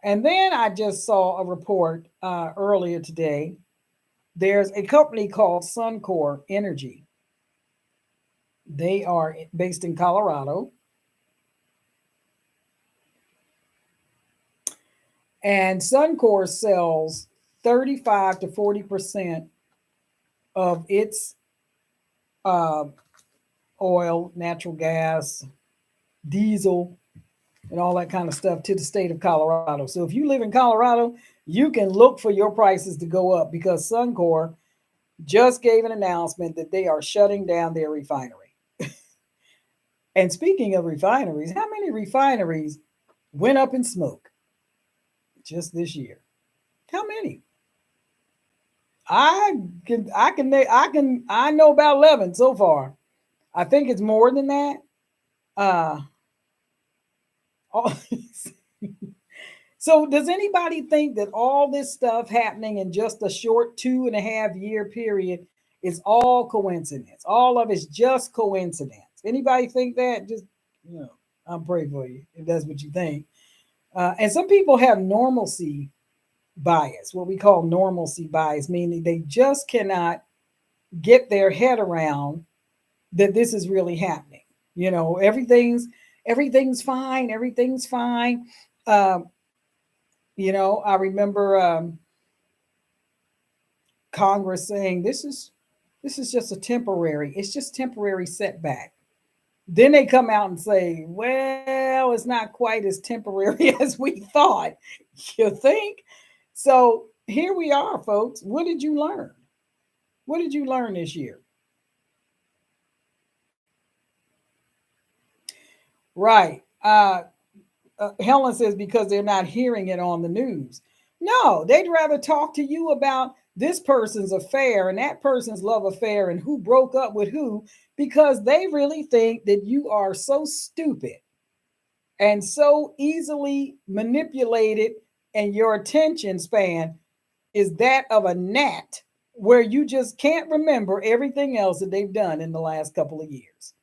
And then I just saw a report earlier today. There's a company called Suncor Energy. They are based in Colorado. And Suncor sells 35 to 40% of its uh, oil, natural gas, diesel, and all that kind of stuff to the state of Colorado. So if you live in Colorado, you can look for your prices to go up because Suncor just gave an announcement that they are shutting down their refinery. And speaking of refineries, how many refineries went up in smoke just this year? How many? I know about 11 so far. I think it's more than that. Uh, so does anybody think that all this stuff happening in just a short 2.5 year period is all coincidence? All of it's just coincidence. Anybody think that? Just you know, I'm praying for you if that's what you think. And some people have normalcy bias, what we call normalcy bias, meaning they just cannot get their head around that this is really happening. You know, everything's fine, everything's fine. Um, I remember Congress saying this is just a temporary, it's just temporary setback. Then they come out and say, well, it's not quite as temporary as we thought. You think? So here we are, folks. What did you learn? What did you learn this year? Right. Helen says because they're not hearing it on the news. No, they'd rather talk to you about this person's affair and that person's love affair and who broke up with who because they really think that you are so stupid and so easily manipulated and your attention span is that of a gnat where you just can't remember everything else that they've done in the last couple of years.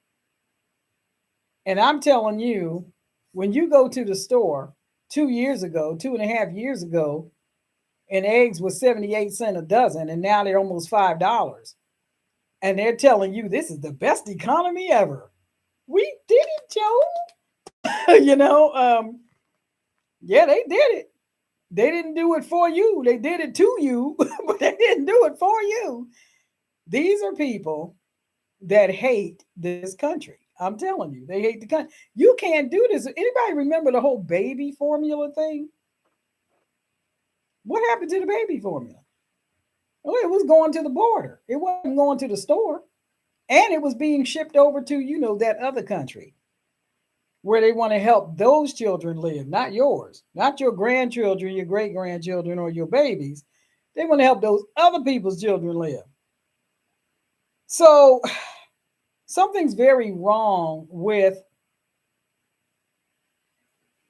And I'm telling you, when you go to the store 2 years ago, 2.5 years ago, and eggs was 78 cents a dozen, and now they're almost $5. And they're telling you this is the best economy ever. We did it, Joe. Yeah, they did it. They didn't do it for you. They did it to you, but they didn't do it for you. These are people that hate this country. I'm telling you, they hate the country. You can't do this. Anybody remember the whole baby formula thing? What happened to the baby formula? Well, it was going to the border. It wasn't going to the store. And it was being shipped over to, that other country where they want to help those children live, not yours, not your grandchildren, your great grandchildren, or your babies. They want to help those other people's children live. So something's very wrong with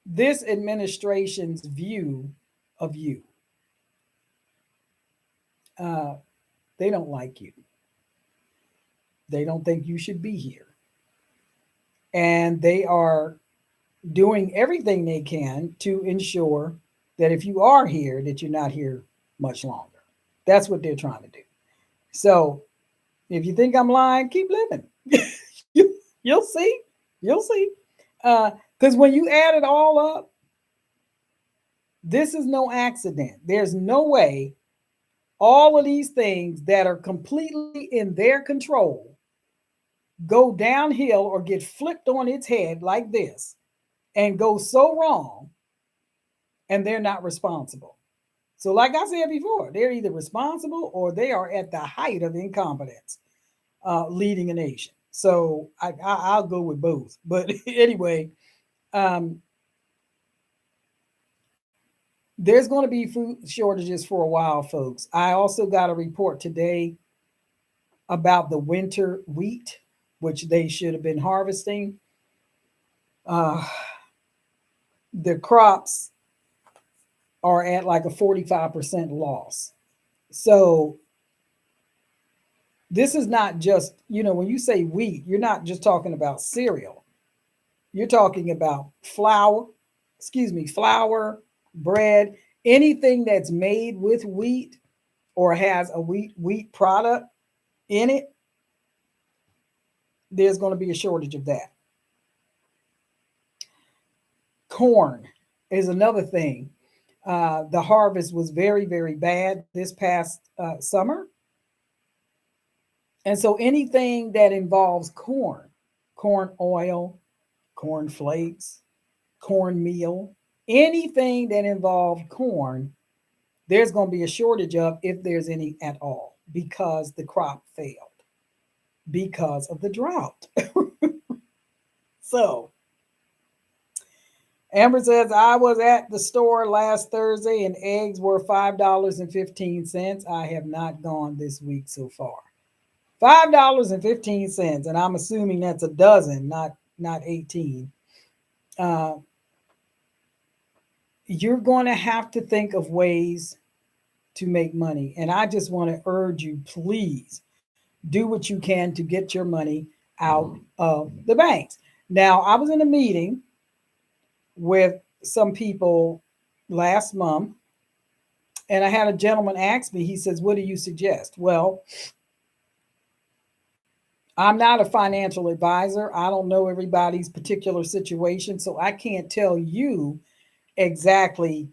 this administration's view of you. Uh, they don't like you. They don't think you should be here. And they are doing everything they can to ensure that if you are here, that you're not here much longer. That's what they're trying to do. So if you think I'm lying, keep living. You'll see. You'll see. Because when you add it all up, this is no accident. There's no way all of these things that are completely in their control go downhill or get flipped on its head like this and go so wrong and they're not responsible. So, like I said before, they're either responsible or they are at the height of incompetence leading a nation. So, I'll go with both. But anyway, um, there's going to be food shortages for a while, folks. I also got a report today about the winter wheat, which they should have been harvesting. Uh, the crops are at like a 45% loss. So This is not just, when you say wheat, you're not just talking about cereal. You're talking about flour, flour, bread, anything that's made with wheat or has a wheat product in it, there's going to be a shortage of that. Corn is another thing. The harvest was very, very bad this past summer. And so anything that involves corn, corn oil, corn flakes, cornmeal, anything that involves corn, there's going to be a shortage of, if there's any at all, because the crop failed because of the drought. So Amber says, I was at the store last Thursday and eggs were $5.15. I have not gone this week so far. $5.15, and I'm assuming that's a dozen, not 18. Uh, you're going to have to think of ways to make money. And I just want to urge you, please do what you can to get your money out of the banks. Now, I was in a meeting with some people last month, and I had a gentleman ask me, he says, what do you suggest? Well, I'm not a financial advisor. I don't know everybody's particular situation, so I can't tell you exactly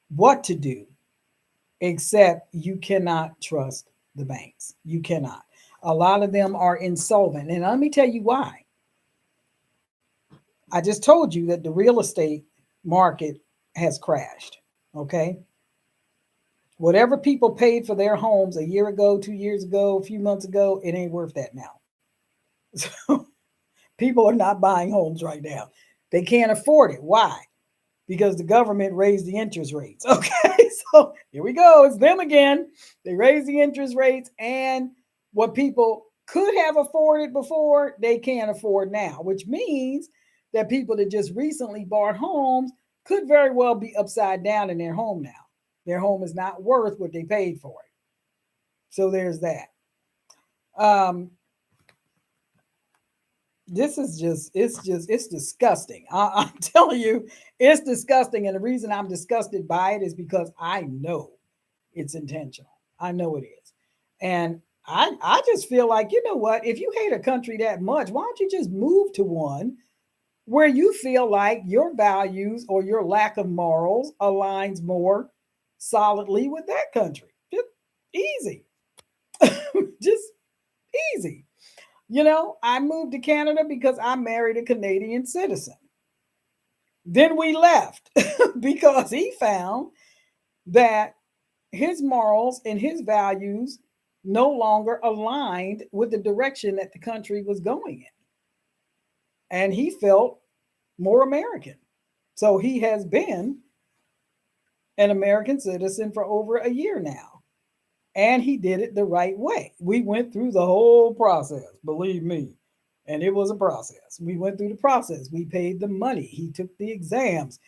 what to do, except you cannot trust the banks. You cannot. A lot of them are insolvent. And let me tell you why. I just told you that the real estate market has crashed. Okay. Whatever people paid for their homes a year ago, 2 years ago, a few months ago, it ain't worth that now. So people are not buying homes right now. They can't afford it. Why? Because the government raised the interest rates. Okay, so here we go. It's them again. They raised the interest rates, and what people could have afforded before, they can't afford now, which means that people that just recently bought homes could very well be upside down in their home now. Their home is not worth what they paid for it. So there's that. Um, this is it's disgusting. I'm telling you, it's disgusting. And the reason I'm disgusted by it is because I know it's intentional. I know it is. And I just feel like, you know what? If you hate a country that much, why don't you just move to one where you feel like your values or your lack of morals aligns more solidly with that country? Just easy. Just easy. I moved to Canada because I married a Canadian citizen. Then we left because he found that his morals and his values no longer aligned with the direction that the country was going in. And he felt more American. So he has been an American citizen for over a year now. And he did it the right way. We went through the whole process, believe me. And it was a process. We went through the process. We paid the money. He took the exams,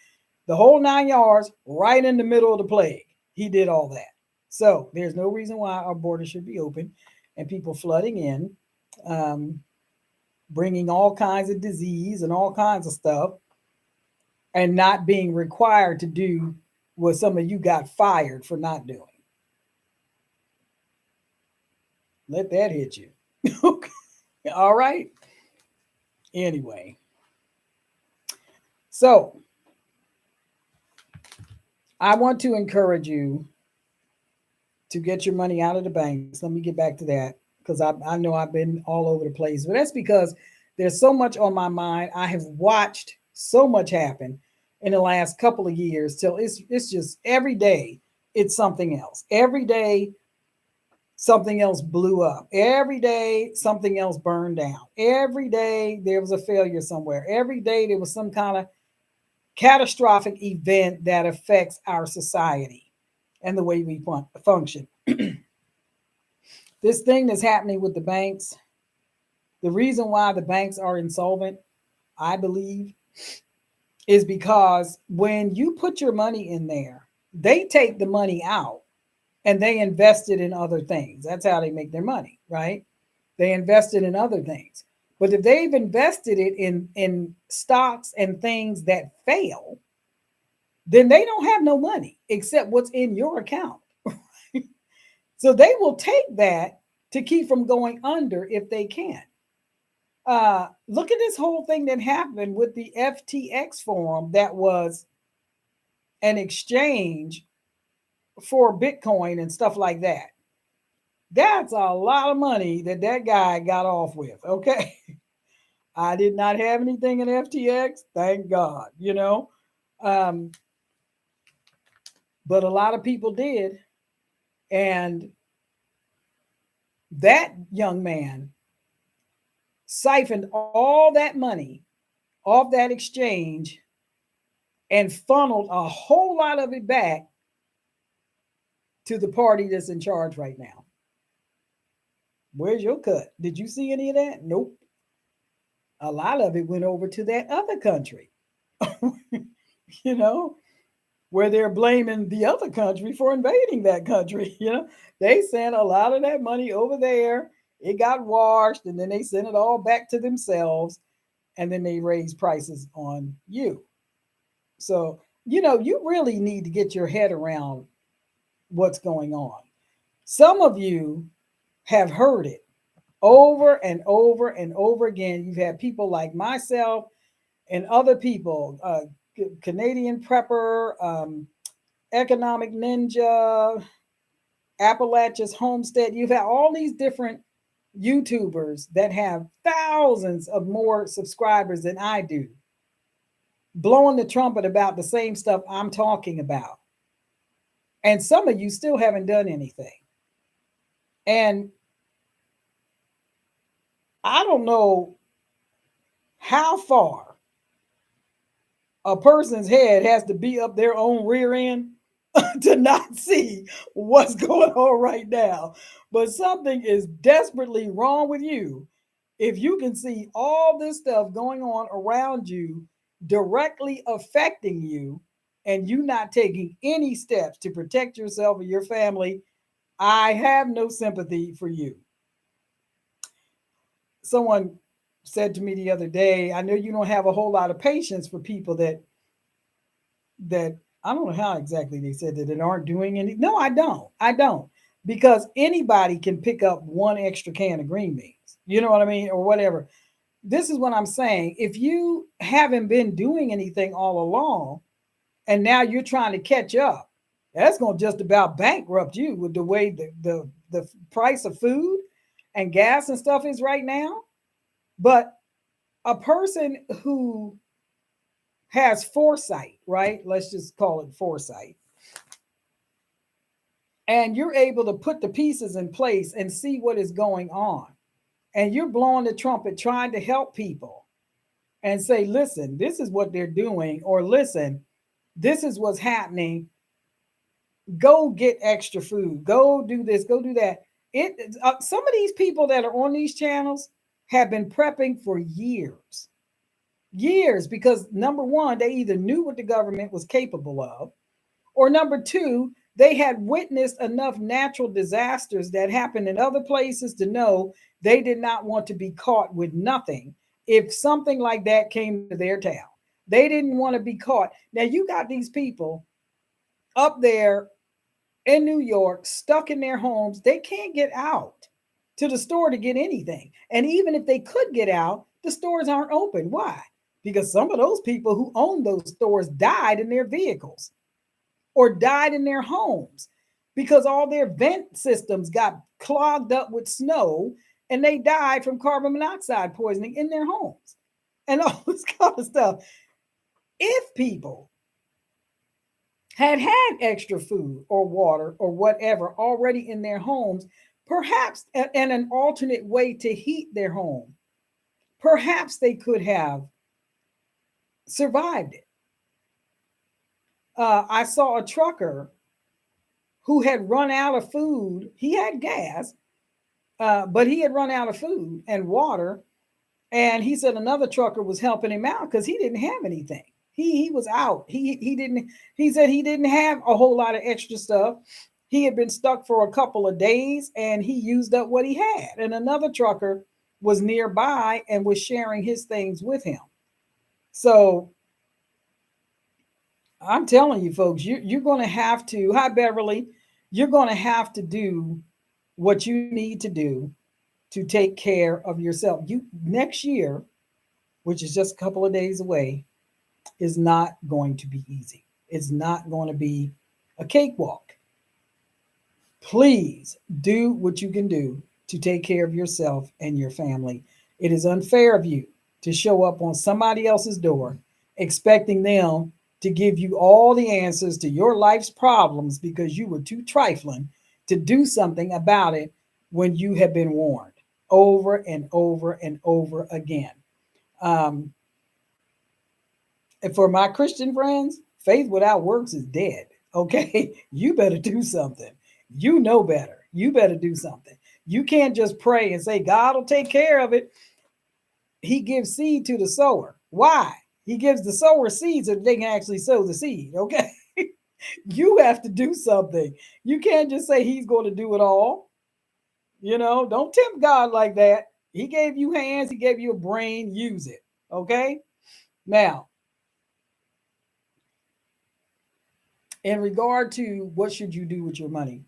the whole 9 yards, right in the middle of the plague. He did all that. So there's no reason why our border should be open and people flooding in, um, bringing all kinds of disease and all kinds of stuff, and not being required to do what some of you got fired for not doing. Let that hit you. Okay. All right. Anyway, so I want to encourage you to get your money out of the banks. Let me get back to that because I know I've been all over the place, but that's because there's so much on my mind. I have watched so much happen in the last couple of years till it's just every day it's something else. Every day something else blew up. Every day something else burned down. Every day there was a failure somewhere. Every day there was some kind of catastrophic event that affects our society and the way we function. This thing that's happening with the banks, the reason why the banks are insolvent, I believe, is because when you put your money in there, they take the money out and they invested in other things. That's how they make their money, right? They invested in other things. But if they've invested it in stocks and things that fail, then they don't have no money except what's in your account. So they will take that to keep from going under if they can. Look at this whole thing that happened with the FTX forum that was an exchange for Bitcoin and stuff like that. That's a lot of money that that guy got off with. Okay. I did not have anything in FTX. Thank God, you know. Um, but a lot of people did. And that young man siphoned all that money off that exchange and funneled a whole lot of it back to the party that's in charge right now. Where's your cut? Did you see any of that? Nope. A lot of it went over to that other country, you know, where they're blaming the other country for invading that country. You know, they sent a lot of that money over there. It got washed, and then they sent it all back to themselves, and then they raise prices on you. So, you know, you really need to get your head around what's going on. Some of you have heard it over and over and over again. You've had people like myself and other people, Canadian Prepper, Economic Ninja, Appalachia's Homestead. You've had all these different YouTubers that have thousands of more subscribers than I do, blowing the trumpet about the same stuff I'm talking about. And some of you still haven't done anything. And I don't know how far a person's head has to be up their own rear end to not see what's going on right now. But something is desperately wrong with you if you can see all this stuff going on around you directly affecting you and you not taking any steps to protect yourself or your family. I have no sympathy for you. Someone said to me the other day, I know you don't have a whole lot of patience for people that I don't know how exactly they said that aren't doing any. No, I don't. I don't. Because anybody can pick up one extra can of green beans. You know what I mean? Or whatever. This is what I'm saying. If you haven't been doing anything all along and now you're trying to catch up, that's going to just about bankrupt you with the way the price of food and gas and stuff is right now. But a person who has foresight, right? Let's just call it foresight. And you're able to put the pieces in place and see what is going on. And you're blowing the trumpet trying to help people and say, listen, this is what they're doing, or listen, this is what's happening. Go get extra food. Go do this, go do that. Some of these people that are on these channels have been prepping for years. Years, because number one, they either knew what the government was capable of, or number two, they had witnessed enough natural disasters that happened in other places to know they did not want to be caught with nothing if something like that came to their town. They didn't want to be caught. Now, you got these people up there in New York, stuck in their homes. They can't get out to the store to get anything. And even if they could get out, the stores aren't open. Why? Because some of those people who own those stores died in their vehicles or died in their homes because all their vent systems got clogged up with snow and they died from carbon monoxide poisoning in their homes and all this kind of stuff. If people had extra food or water or whatever already in their homes, perhaps, and an alternate way to heat their home, perhaps they could have survived it. I saw a trucker who had run out of food. He had gas, but he had run out of food and water. And he said another trucker was helping him out because he didn't have anything. He was out. He didn't. He said he didn't have a whole lot of extra stuff. He had been stuck for a couple of days and he used up what he had. And another trucker was nearby and was sharing his things with him. So I'm telling you, folks, you're going to have to, hi, Beverly, you're going to have to do what you need to do to take care of yourself. Next year, which is just a couple of days away, is not going to be easy. It's not going to be a cakewalk. Please do what you can do to take care of yourself and your family. It is unfair of you to show up on somebody else's door expecting them to give you all the answers to your life's problems because you were too trifling to do something about it when you have been warned over and over and over again. Um, and for my Christian friends, faith without works is dead. Okay, you better do something. You know better. You better do something. You can't just pray and say, God will take care of it. He gives seed to the sower. Why? He gives the sower seed so that they can actually sow the seed. Okay, you have to do something. You can't just say He's going to do it all. Don't tempt God like that. He gave you hands, He gave you a brain, use it. Okay, now, in regard to what should you do with your money,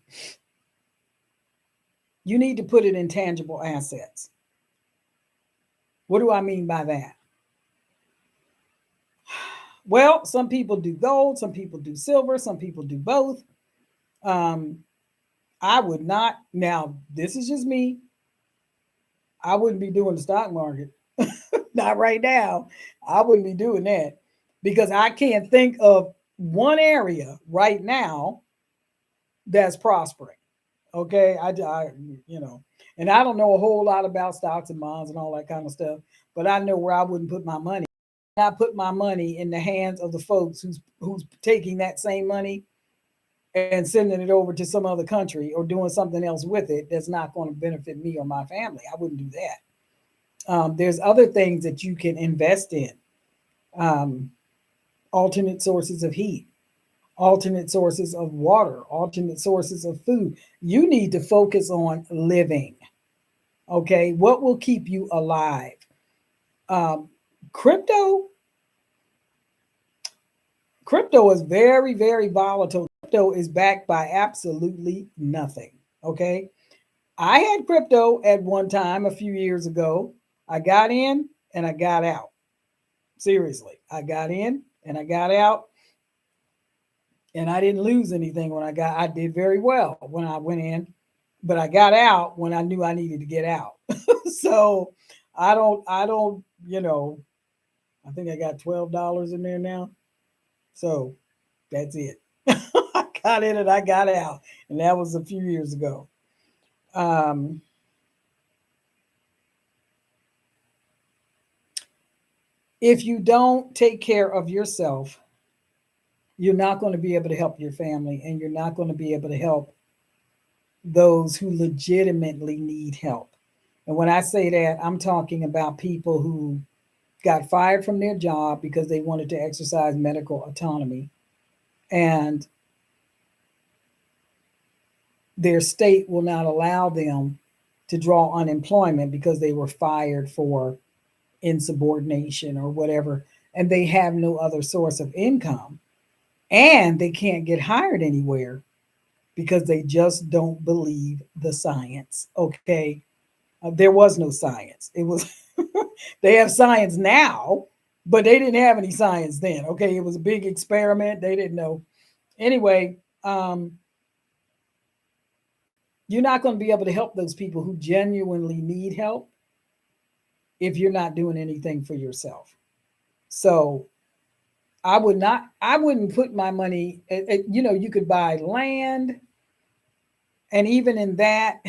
you need to put it in tangible assets. What do I mean by that? Well, some people do gold, some people do silver, some people do both. Um, I would not, now, this is just me, I wouldn't be doing the stock market. Not right now. I wouldn't be doing that because I can't think of one area right now that's prospering. Okay, you know, and I don't know a whole lot about stocks and bonds and all that kind of stuff, but I know where I wouldn't put my money. I put my money in the hands of the folks who's taking that same money and sending it over to some other country or doing something else with it that's not going to benefit me or my family. I wouldn't do that. There's other things that you can invest in, um, alternate sources of heat, alternate sources of water, alternate sources of food. You need to focus on living. Okay, what will keep you alive? Um, crypto, crypto is very, very volatile. Crypto is backed by absolutely nothing. Okay, I had crypto at one time a few years ago. I got in and I got out. Seriously, I got in and I got out, and I didn't lose anything when I did very well when I went in, but I got out when I knew I needed to get out. So I don't, I think I got $12 in there now. So that's it. I got in and I got out. And that was a few years ago. Um, if you don't take care of yourself, you're not going to be able to help your family and you're not going to be able to help those who legitimately need help. And when I say that, I'm talking about people who got fired from their job because they wanted to exercise medical autonomy and their state will not allow them to draw unemployment because they were fired for insubordination or whatever, and they have no other source of income and they can't get hired anywhere because they just don't believe the science. Okay, there was no science. It was they have science now, but they didn't have any science then. Okay, it was a big experiment. They didn't know. Anyway, you're not going to be able to help those people who genuinely need help if you're not doing anything for yourself. So I wouldn't put my money, you could buy land, and even in that,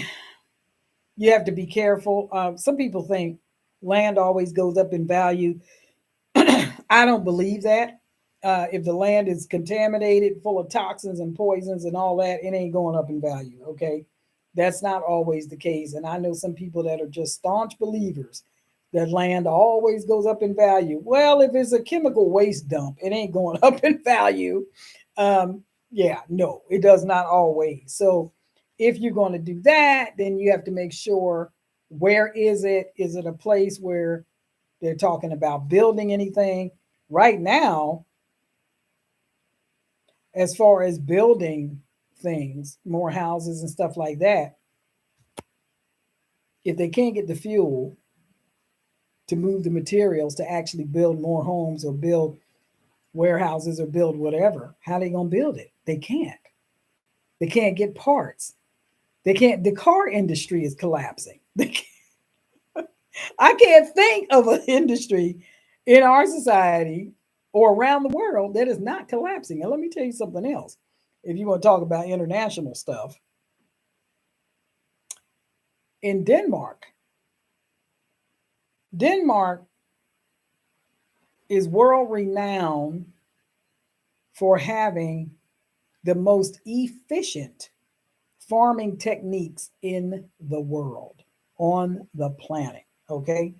you have to be careful. Some people think land always goes up in value. I don't believe that. If the land is contaminated, full of toxins and poisons and all that, it ain't going up in value. Okay, that's not always the case. And I know some people that are just staunch believers that land always goes up in value. Well, if it's a chemical waste dump, it ain't going up in value. Um, Yeah, no, it does not always. So if you're going to do that, then you have to make sure, where is it? Is it a place where they're talking about building anything? Right now, as far as building things, more houses and stuff like that, if they can't get the fuel to move the materials to actually build more homes or build warehouses or build whatever, how are they going to build it? They can't. They can't get parts. They can't. The car industry is collapsing. I can't think of an industry in our society or around the world that is not collapsing. And let me tell you something else. If you want to talk about international stuff, in Denmark is world renowned for having the most efficient farming techniques in the world, on the planet. Okay.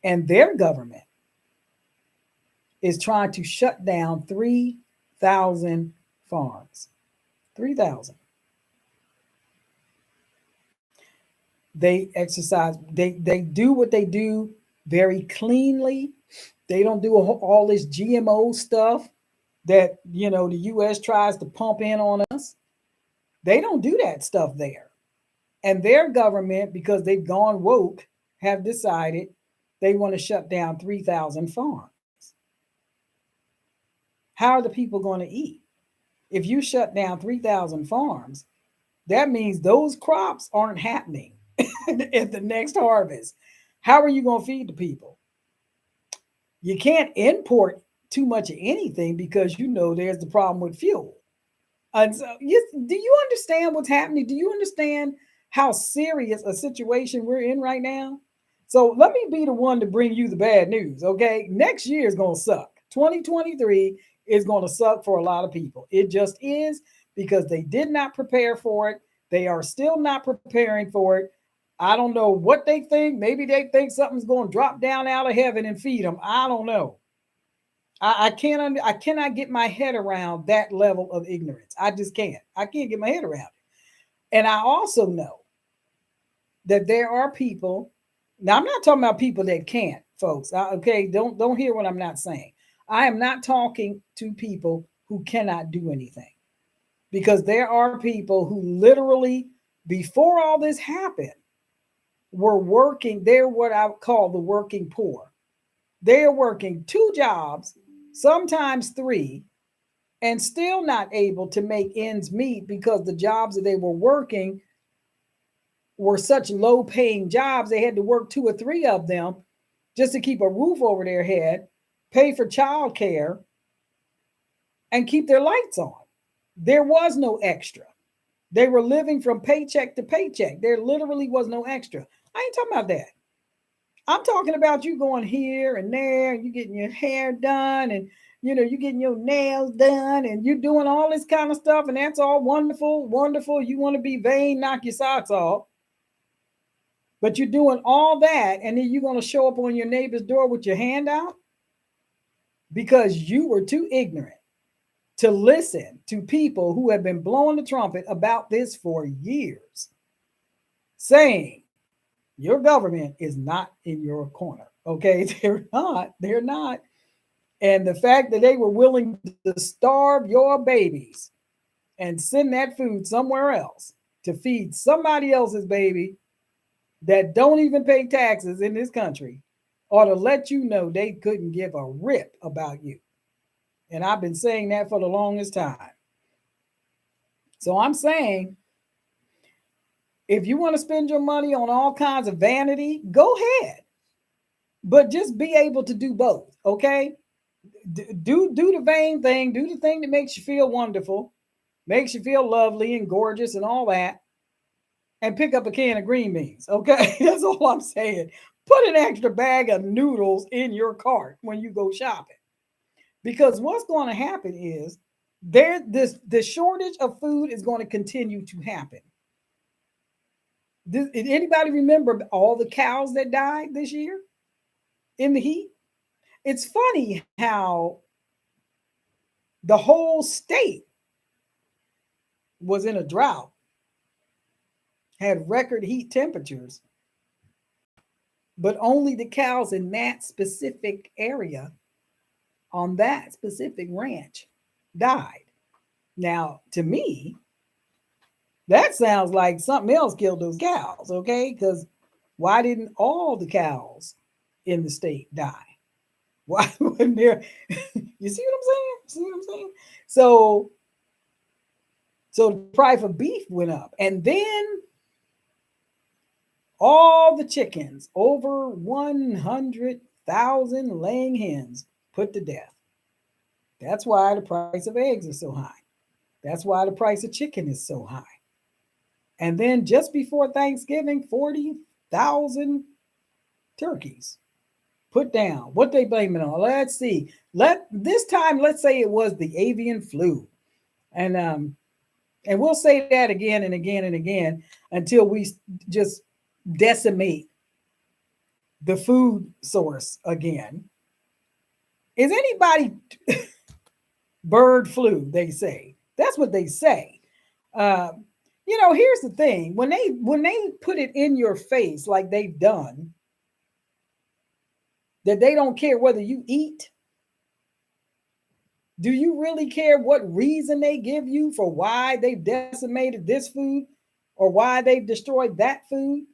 And their government is trying to shut down 3,000 farms. 3,000. They exercise, they do what they do very cleanly. They don't do all this GMO stuff that, the US tries to pump in on us. They don't do that stuff there. And their government, because they've gone woke, have decided they want to shut down 3,000 farms. How are the people going to eat? If you shut down 3,000 farms, that means those crops aren't happening at the next harvest. How are you going to feed the people? You can't import too much of anything because there's the problem with fuel. And so, do you understand what's happening? Do you understand how serious a situation we're in right now? So let me be the one to bring you the bad news, okay? Next year is going to suck. 2023 is going to suck for a lot of people. It just is, because they did not prepare for it. They are still not preparing for it. I don't know what they think. Maybe they think something's going to drop down out of heaven and feed them. I don't know. I cannot get my head around that level of ignorance. I just can't. I can't get my head around it. And I also know that there are people. Now, I'm not talking about people that can't, folks. Okay, don't hear what I'm not saying. I am not talking to people who cannot do anything, because there are people who literally, before all this happened, were working. They're what I call the working poor. They're working two jobs, sometimes three, and still not able to make ends meet, because the jobs that they were working were such low paying jobs. They had to work two or three of them just to keep a roof over their head, pay for childcare, and keep their lights on. There was no extra. They were living from paycheck to paycheck. There literally was no extra. I ain't talking about that. I'm talking about you going here and there, and you getting your hair done, and you getting your nails done, and you doing all this kind of stuff, and that's all wonderful, wonderful. You want to be vain, knock your socks off. But you're doing all that, and then you're going to show up on your neighbor's door with your hand out because you were too ignorant to listen to people who have been blowing the trumpet about this for years, saying your government is not in your corner. Okay, they're not. They're not. And the fact that they were willing to starve your babies and send that food somewhere else to feed somebody else's baby that don't even pay taxes in this country, or to let you know they couldn't give a rip about you. And I've been saying that for the longest time. So I'm saying, if you want to spend your money on all kinds of vanity, go ahead. But just be able to do both, okay? Do the vain thing, do the thing that makes you feel wonderful, makes you feel lovely and gorgeous and all that, and pick up a can of green beans, okay? That's all I'm saying. Put an extra bag of noodles in your cart when you go shopping. Because what's going to happen is, the shortage of food is going to continue to happen. Anybody remember all the cows that died this year in the heat? It's funny how the whole state was in a drought, had record heat temperatures, but only the cows in that specific area on that specific ranch died. Now, to me, that sounds like something else killed those cows, okay? Because why didn't all the cows in the state die? Why wasn't there? You see what I'm saying? See what I'm saying? So, so the price of beef went up, and then all the chickens, over 100,000 laying hens, put to death. That's why the price of eggs is so high. That's why the price of chicken is so high. And then just before Thanksgiving, 40,000 turkeys put down. What they blame it on? Let's see. Let's say it was the avian flu. And we'll say that again and again and again until we just decimate the food source again. Is anybody bird flu? They say that's what they say. Uh, here's the thing: when they put it in your face like they've done, that they don't care whether you eat. Do you really care what reason they give you for why they've decimated this food or why they've destroyed that food?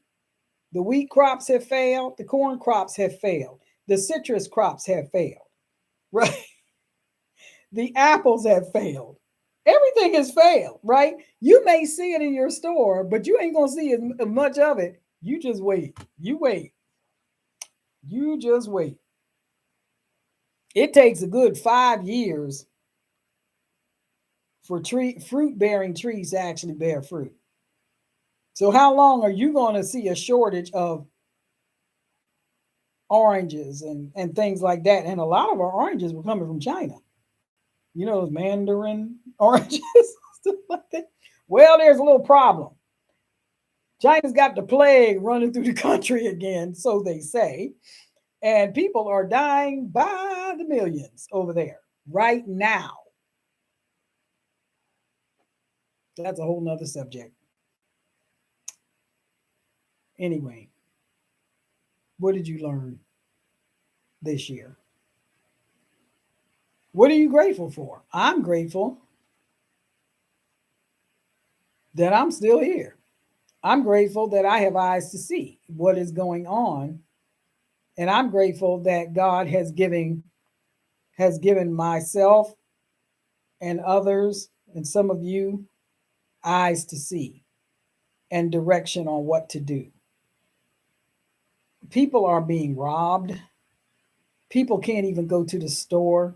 The wheat crops have failed. The corn crops have failed. The citrus crops have failed. Right? The apples have failed. Everything has failed, right? You may see it in your store, but you ain't going to see as much of it. You just wait. You wait. You just wait. It takes a good 5 years for fruit bearing trees to actually bear fruit. So how long are you going to see a shortage of oranges and things like that? And a lot of our oranges were coming from China. You know, those mandarin oranges, stuff like that. Well, there's a little problem. China's got the plague running through the country again, so they say. And people are dying by the millions over there right now. That's a whole nother subject. Anyway, what did you learn this year? What are you grateful for? I'm grateful that I'm still here. I'm grateful that I have eyes to see what is going on. And I'm grateful that God has given myself and others and some of you eyes to see and direction on what to do. People are being robbed. People can't even go to the store.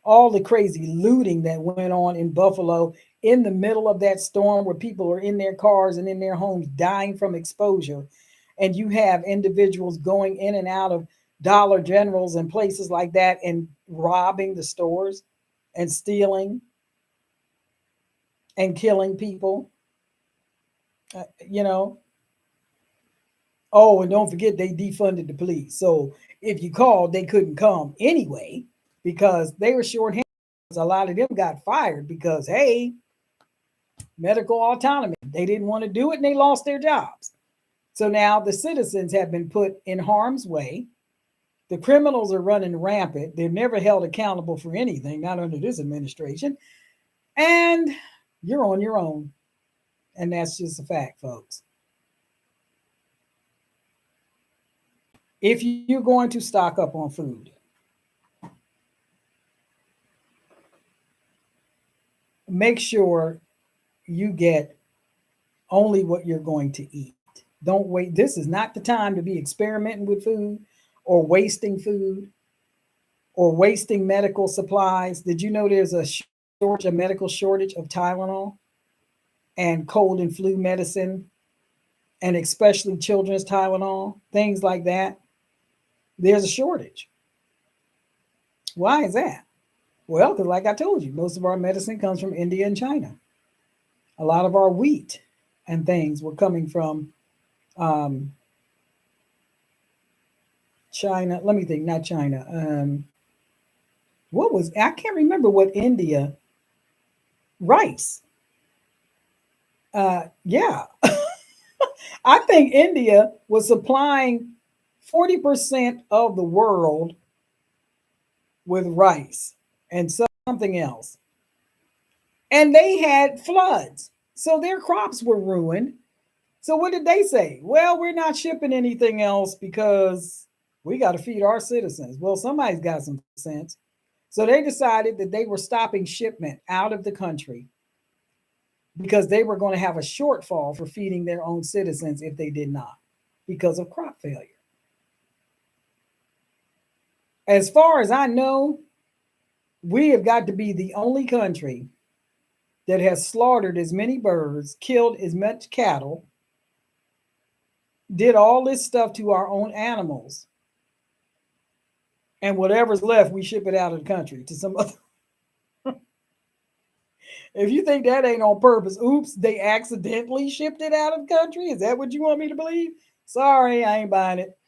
All the crazy looting that went on in Buffalo in the middle of that storm where people are in their cars and in their homes dying from exposure. And you have individuals going in and out of Dollar Generals and places like that and robbing the stores and stealing and killing people. You know, oh, and don't forget they defunded the police. So if you called, they couldn't come anyway because they were short-handed. A lot of them got fired because, hey, medical autonomy. They didn't want to do it and they lost their jobs. So now the citizens have been put in harm's way. The criminals are running rampant. They're never held accountable for anything, not under this administration. And you're on your own. And that's just a fact, folks. If you're going to stock up on food, make sure you get only what you're going to eat. Don't wait. This is not the time to be experimenting with food or wasting food or wasting medical supplies. Did you know there's a medical shortage of Tylenol and cold and flu medicine, and especially children's Tylenol, things like that? There's a shortage. Why is that? Well, because like I told you, most of our medicine comes from India and China. A lot of our wheat and things were coming from um, China. Let me think, not China. What was, I can't remember what India, rice. Yeah, I think India was supplying 40% of the world with rice and something else. And they had floods. So their crops were ruined. So what did they say? Well, we're not shipping anything else because we got to feed our citizens. Well, somebody's got some sense. So they decided that they were stopping shipment out of the country because they were going to have a shortfall for feeding their own citizens if they did not because of crop failure. As far as I know, we have got to be the only country that has slaughtered as many birds, killed as much cattle, did all this stuff to our own animals, and whatever's left, we ship it out of the country to some other. If you think that ain't on purpose, oops, they accidentally shipped it out of the country. Is that what you want me to believe? Sorry, I ain't buying it.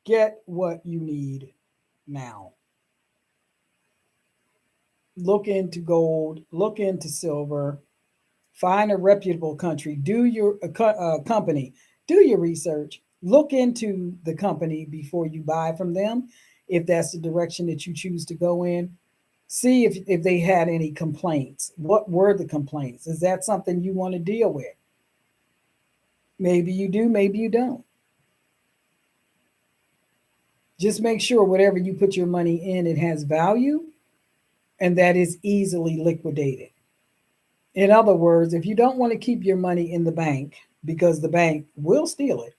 Get what you need now. Look into gold, look into silver, find a reputable country, do your company, do your research, look into the company before you buy from them, if that's the direction that you choose to go in. See if they had any complaints. What were the complaints? Is that something you want to deal with? Maybe you do, maybe you don't. Just make sure whatever you put your money in, it has value and that is easily liquidated. In other words, if you don't want to keep your money in the bank because the bank will steal it,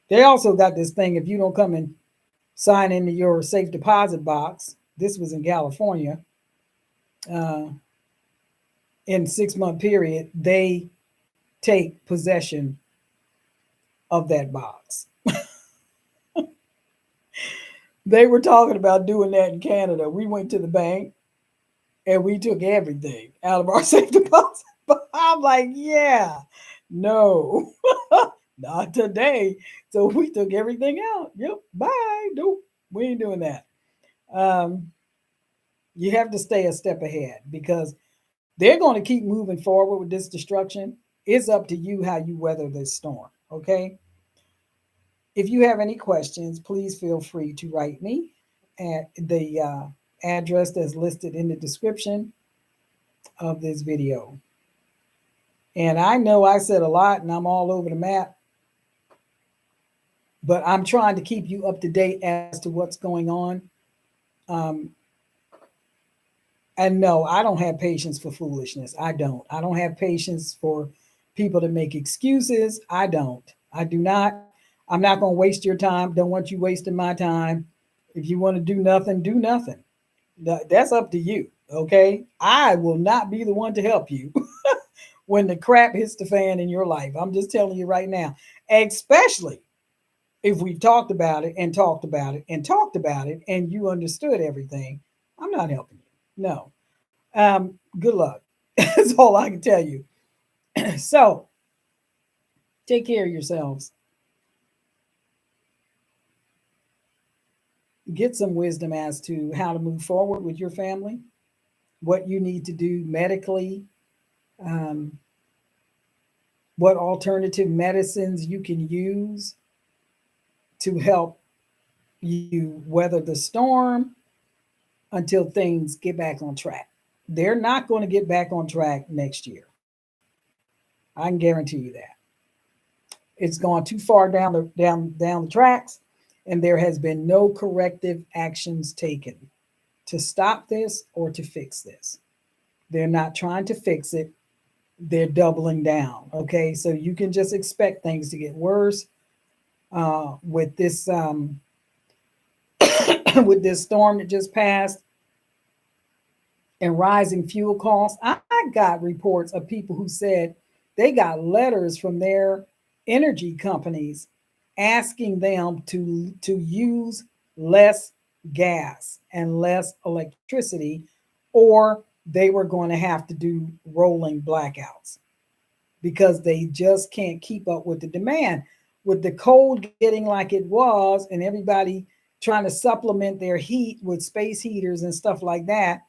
they also got this thing if you don't come and sign into your safe deposit box. This was in California. Uh, in 6 month period, they take possession of that box. They were talking about doing that in Canada. We went to the bank and we took everything out of our safe deposit. I'm like, yeah, no, not today. So we took everything out. Yep, bye. Nope, we ain't doing that. Um, you have to stay a step ahead because they're going to keep moving forward with this destruction. It's up to you how you weather this storm. Okay. If you have any questions, please feel free to write me at the address that's listed in the description of this video. And I know I said a lot and I'm all over the map, but I'm trying to keep you up to date as to what's going on. Um, and no, I don't have patience for foolishness. I don't. I don't have patience for people to make excuses. I don't. I do not. I'm not going to waste your time. Don't want you wasting my time. If you want to do nothing, do nothing. That's up to you. Okay. I will not be the one to help you when the crap hits the fan in your life. I'm just telling you right now, especially if we've talked about it and talked about it and talked about it and you understood everything. I'm not helping you. No. Good luck. That's all I can tell you. So take care of yourselves. Get some wisdom as to how to move forward with your family, what you need to do medically, um, what alternative medicines you can use to help you weather the storm until things get back on track. They're not going to get back on track next year. I can guarantee you that. It's gone too far down the tracks, and there has been no corrective actions taken to stop this or to fix this. They're not trying to fix it. They're doubling down. Okay, so you can just expect things to get worse with this with this storm that just passed and rising fuel costs. I got reports of people who said they got letters from their energy companies asking them to use less gas and less electricity, or they were going to have to do rolling blackouts because they just can't keep up with the demand. With the cold getting like it was, and everybody trying to supplement their heat with space heaters and stuff like that,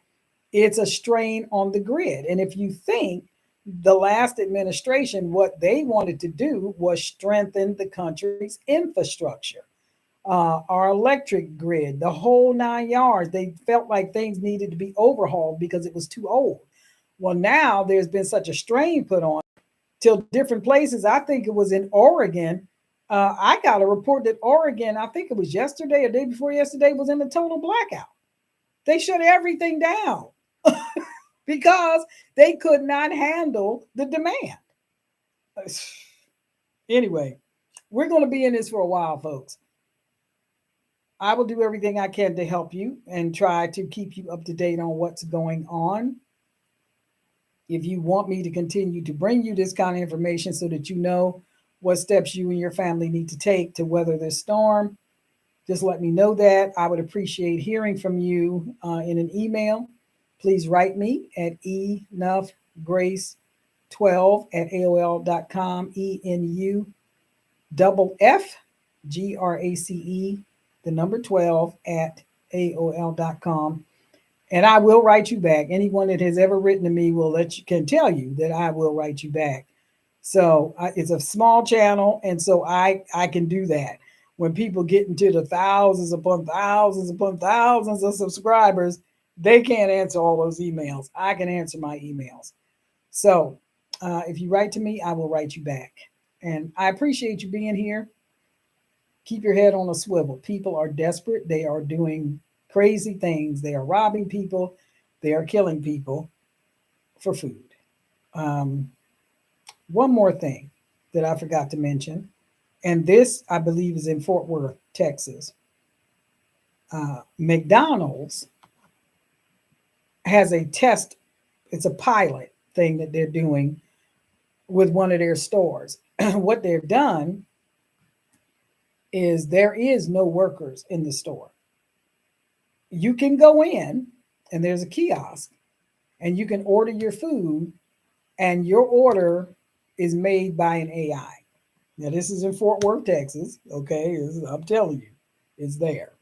it's a strain on the grid. And if you think the last administration, what they wanted to do was strengthen the country's infrastructure, our electric grid, the whole 9 yards. They felt like things needed to be overhauled because it was too old. Well, now there's been such a strain put on till different places. I think it was in Oregon. I got a report that Oregon, I think it was yesterday or day before yesterday, was in a total blackout. They shut everything down because they could not handle the demand. Anyway, we're going to be in this for a while, folks. I will do everything I can to help you and try to keep you up to date on what's going on. If you want me to continue to bring you this kind of information so that you know what steps you and your family need to take to weather this storm, just let me know that. I would appreciate hearing from you in an email. Please write me at enoughgrace12 at aol.com, ENUFFGRACE, the number 12 at aol.com. And I will write you back. Anyone that has ever written to me can tell you that I will write you back. So it's a small channel, and so I can do that. When people get into the thousands upon thousands upon thousands of subscribers, they can't answer all those emails. I can answer my emails. So if you write to me, I will write you back. And I appreciate you being here. Keep your head on a swivel. People are desperate. They are doing crazy things. They are robbing people. They are killing people for food. Um, One more thing that I forgot to mention, and this I believe is in Fort Worth, Texas. McDonald's has a test, it's a pilot thing that they're doing with one of their stores. What they've done is there is no workers in the store. You can go in and there's a kiosk and you can order your food, and your order is made by an AI. Now, this is in Fort Worth, Texas. Okay. I'm telling you, it's there.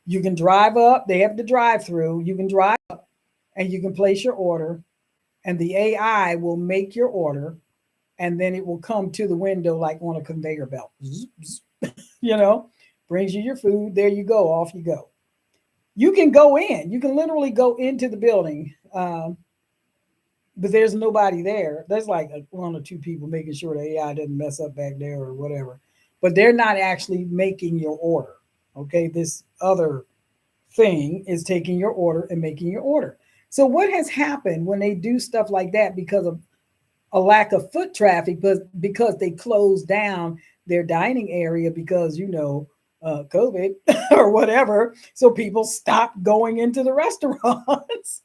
You can drive up, they have the drive through. You can drive up and you can place your order, and the AI will make your order, and then it will come to the window like on a conveyor belt. You know, brings you your food. There you go. Off you go. You can go in. You can literally go into the building, but there's nobody there. There's like one or two people making sure the AI doesn't mess up back there or whatever. But they're not actually making your order. Okay, this other thing is taking your order and making your order. So what has happened when they do stuff like that because of a lack of foot traffic, but because they closed down their dining area because COVID or whatever, so people stopped going into the restaurants.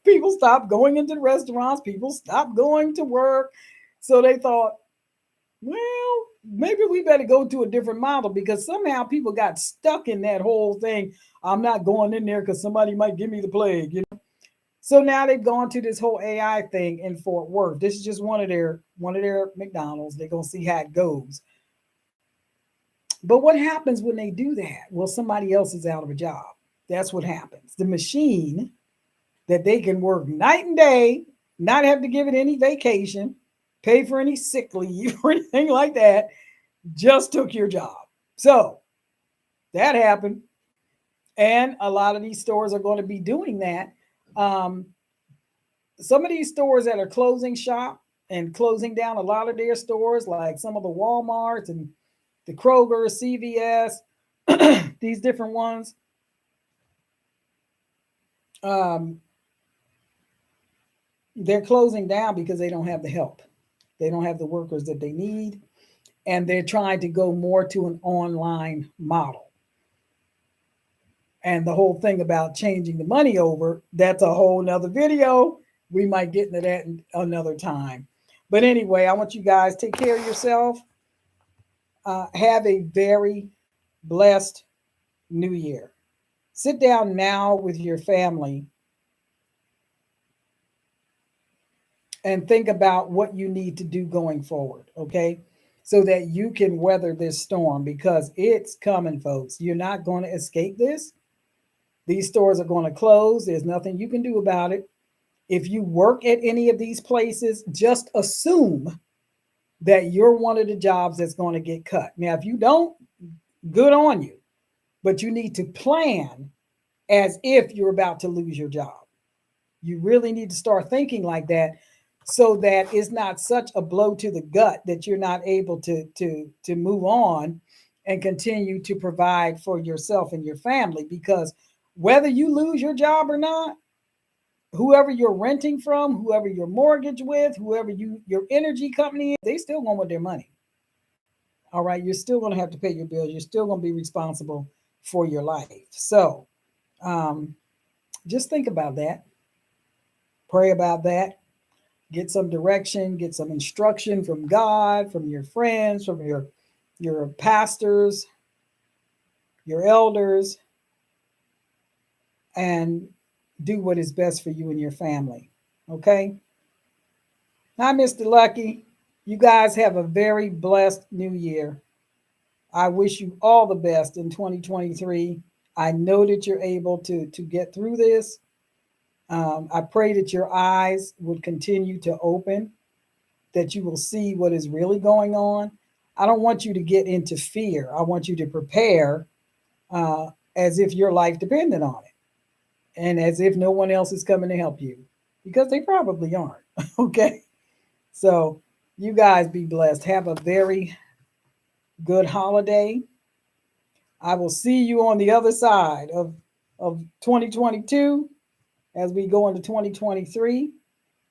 People stopped going into the restaurants. People stopped going to work. So they thought, well, maybe we better go to a different model, because somehow people got stuck in that whole thing. I'm not going in there because somebody might give me the plague. So now they've gone to this whole AI thing in Fort Worth. This is just one of their McDonald's. They're gonna see how it goes. But what happens when they do that? Well, somebody else is out of a job. That's what happens. The machine that they can work night and day, not have to give it any vacation, pay for any sick leave or anything like that, just took your job. So that happened. And a lot of these stores are going to be doing that. Um, some of these stores that are closing shop and closing down a lot of their stores, like some of the Walmarts and the Kroger, CVS, these different ones, um, they're closing down because they don't have the help. They don't have the workers that they need. And they're trying to go more to an online model. And the whole thing about changing the money over, that's a whole nother video. We might get into that another time. But anyway, I want you guys to take care of yourself. Have a very blessed new year. Sit down now with your family and think about what you need to do going forward, okay? So that you can weather this storm, because it's coming, folks. You're not going to escape this. These stores are going to close. There's nothing you can do about it. If you work at any of these places, just assume that you're one of the jobs that's going to get cut. Now, if you don't, good on you, but you need to plan as if you're about to lose your job. You really need to start thinking like that so that it's not such a blow to the gut that you're not able to move on and continue to provide for yourself and your family, because whether you lose your job or not, whoever you're renting from, whoever you're mortgage with, whoever your energy company is, they still going with their money. All right, you're still going to have to pay your bills. You're still going to be responsible for your life. So um, just think about that. Pray about that. Get some direction. Get some instruction from God, from your friends, from your pastors, your elders, and do what is best for you and your family. Okay. Hi, Mr. Lucky. You guys have a very blessed new year. I wish you all the best in 2023. I know that you're able to get through this. I pray that your eyes would continue to open, that you will see what is really going on. I don't want you to get into fear. I want you to prepare uh, as if your life depended on it and as if no one else is coming to help you, because they probably aren't. Okay. So, you guys be blessed. Have a very good holiday. I will see you on the other side of 2022 as we go into 2023.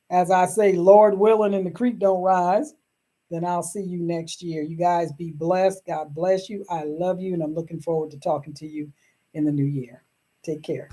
As I say, Lord willing, and the creek don't rise, then I'll see you next year. You guys be blessed. God bless you. I love you, and I'm looking forward to talking to you in the new year. Take care.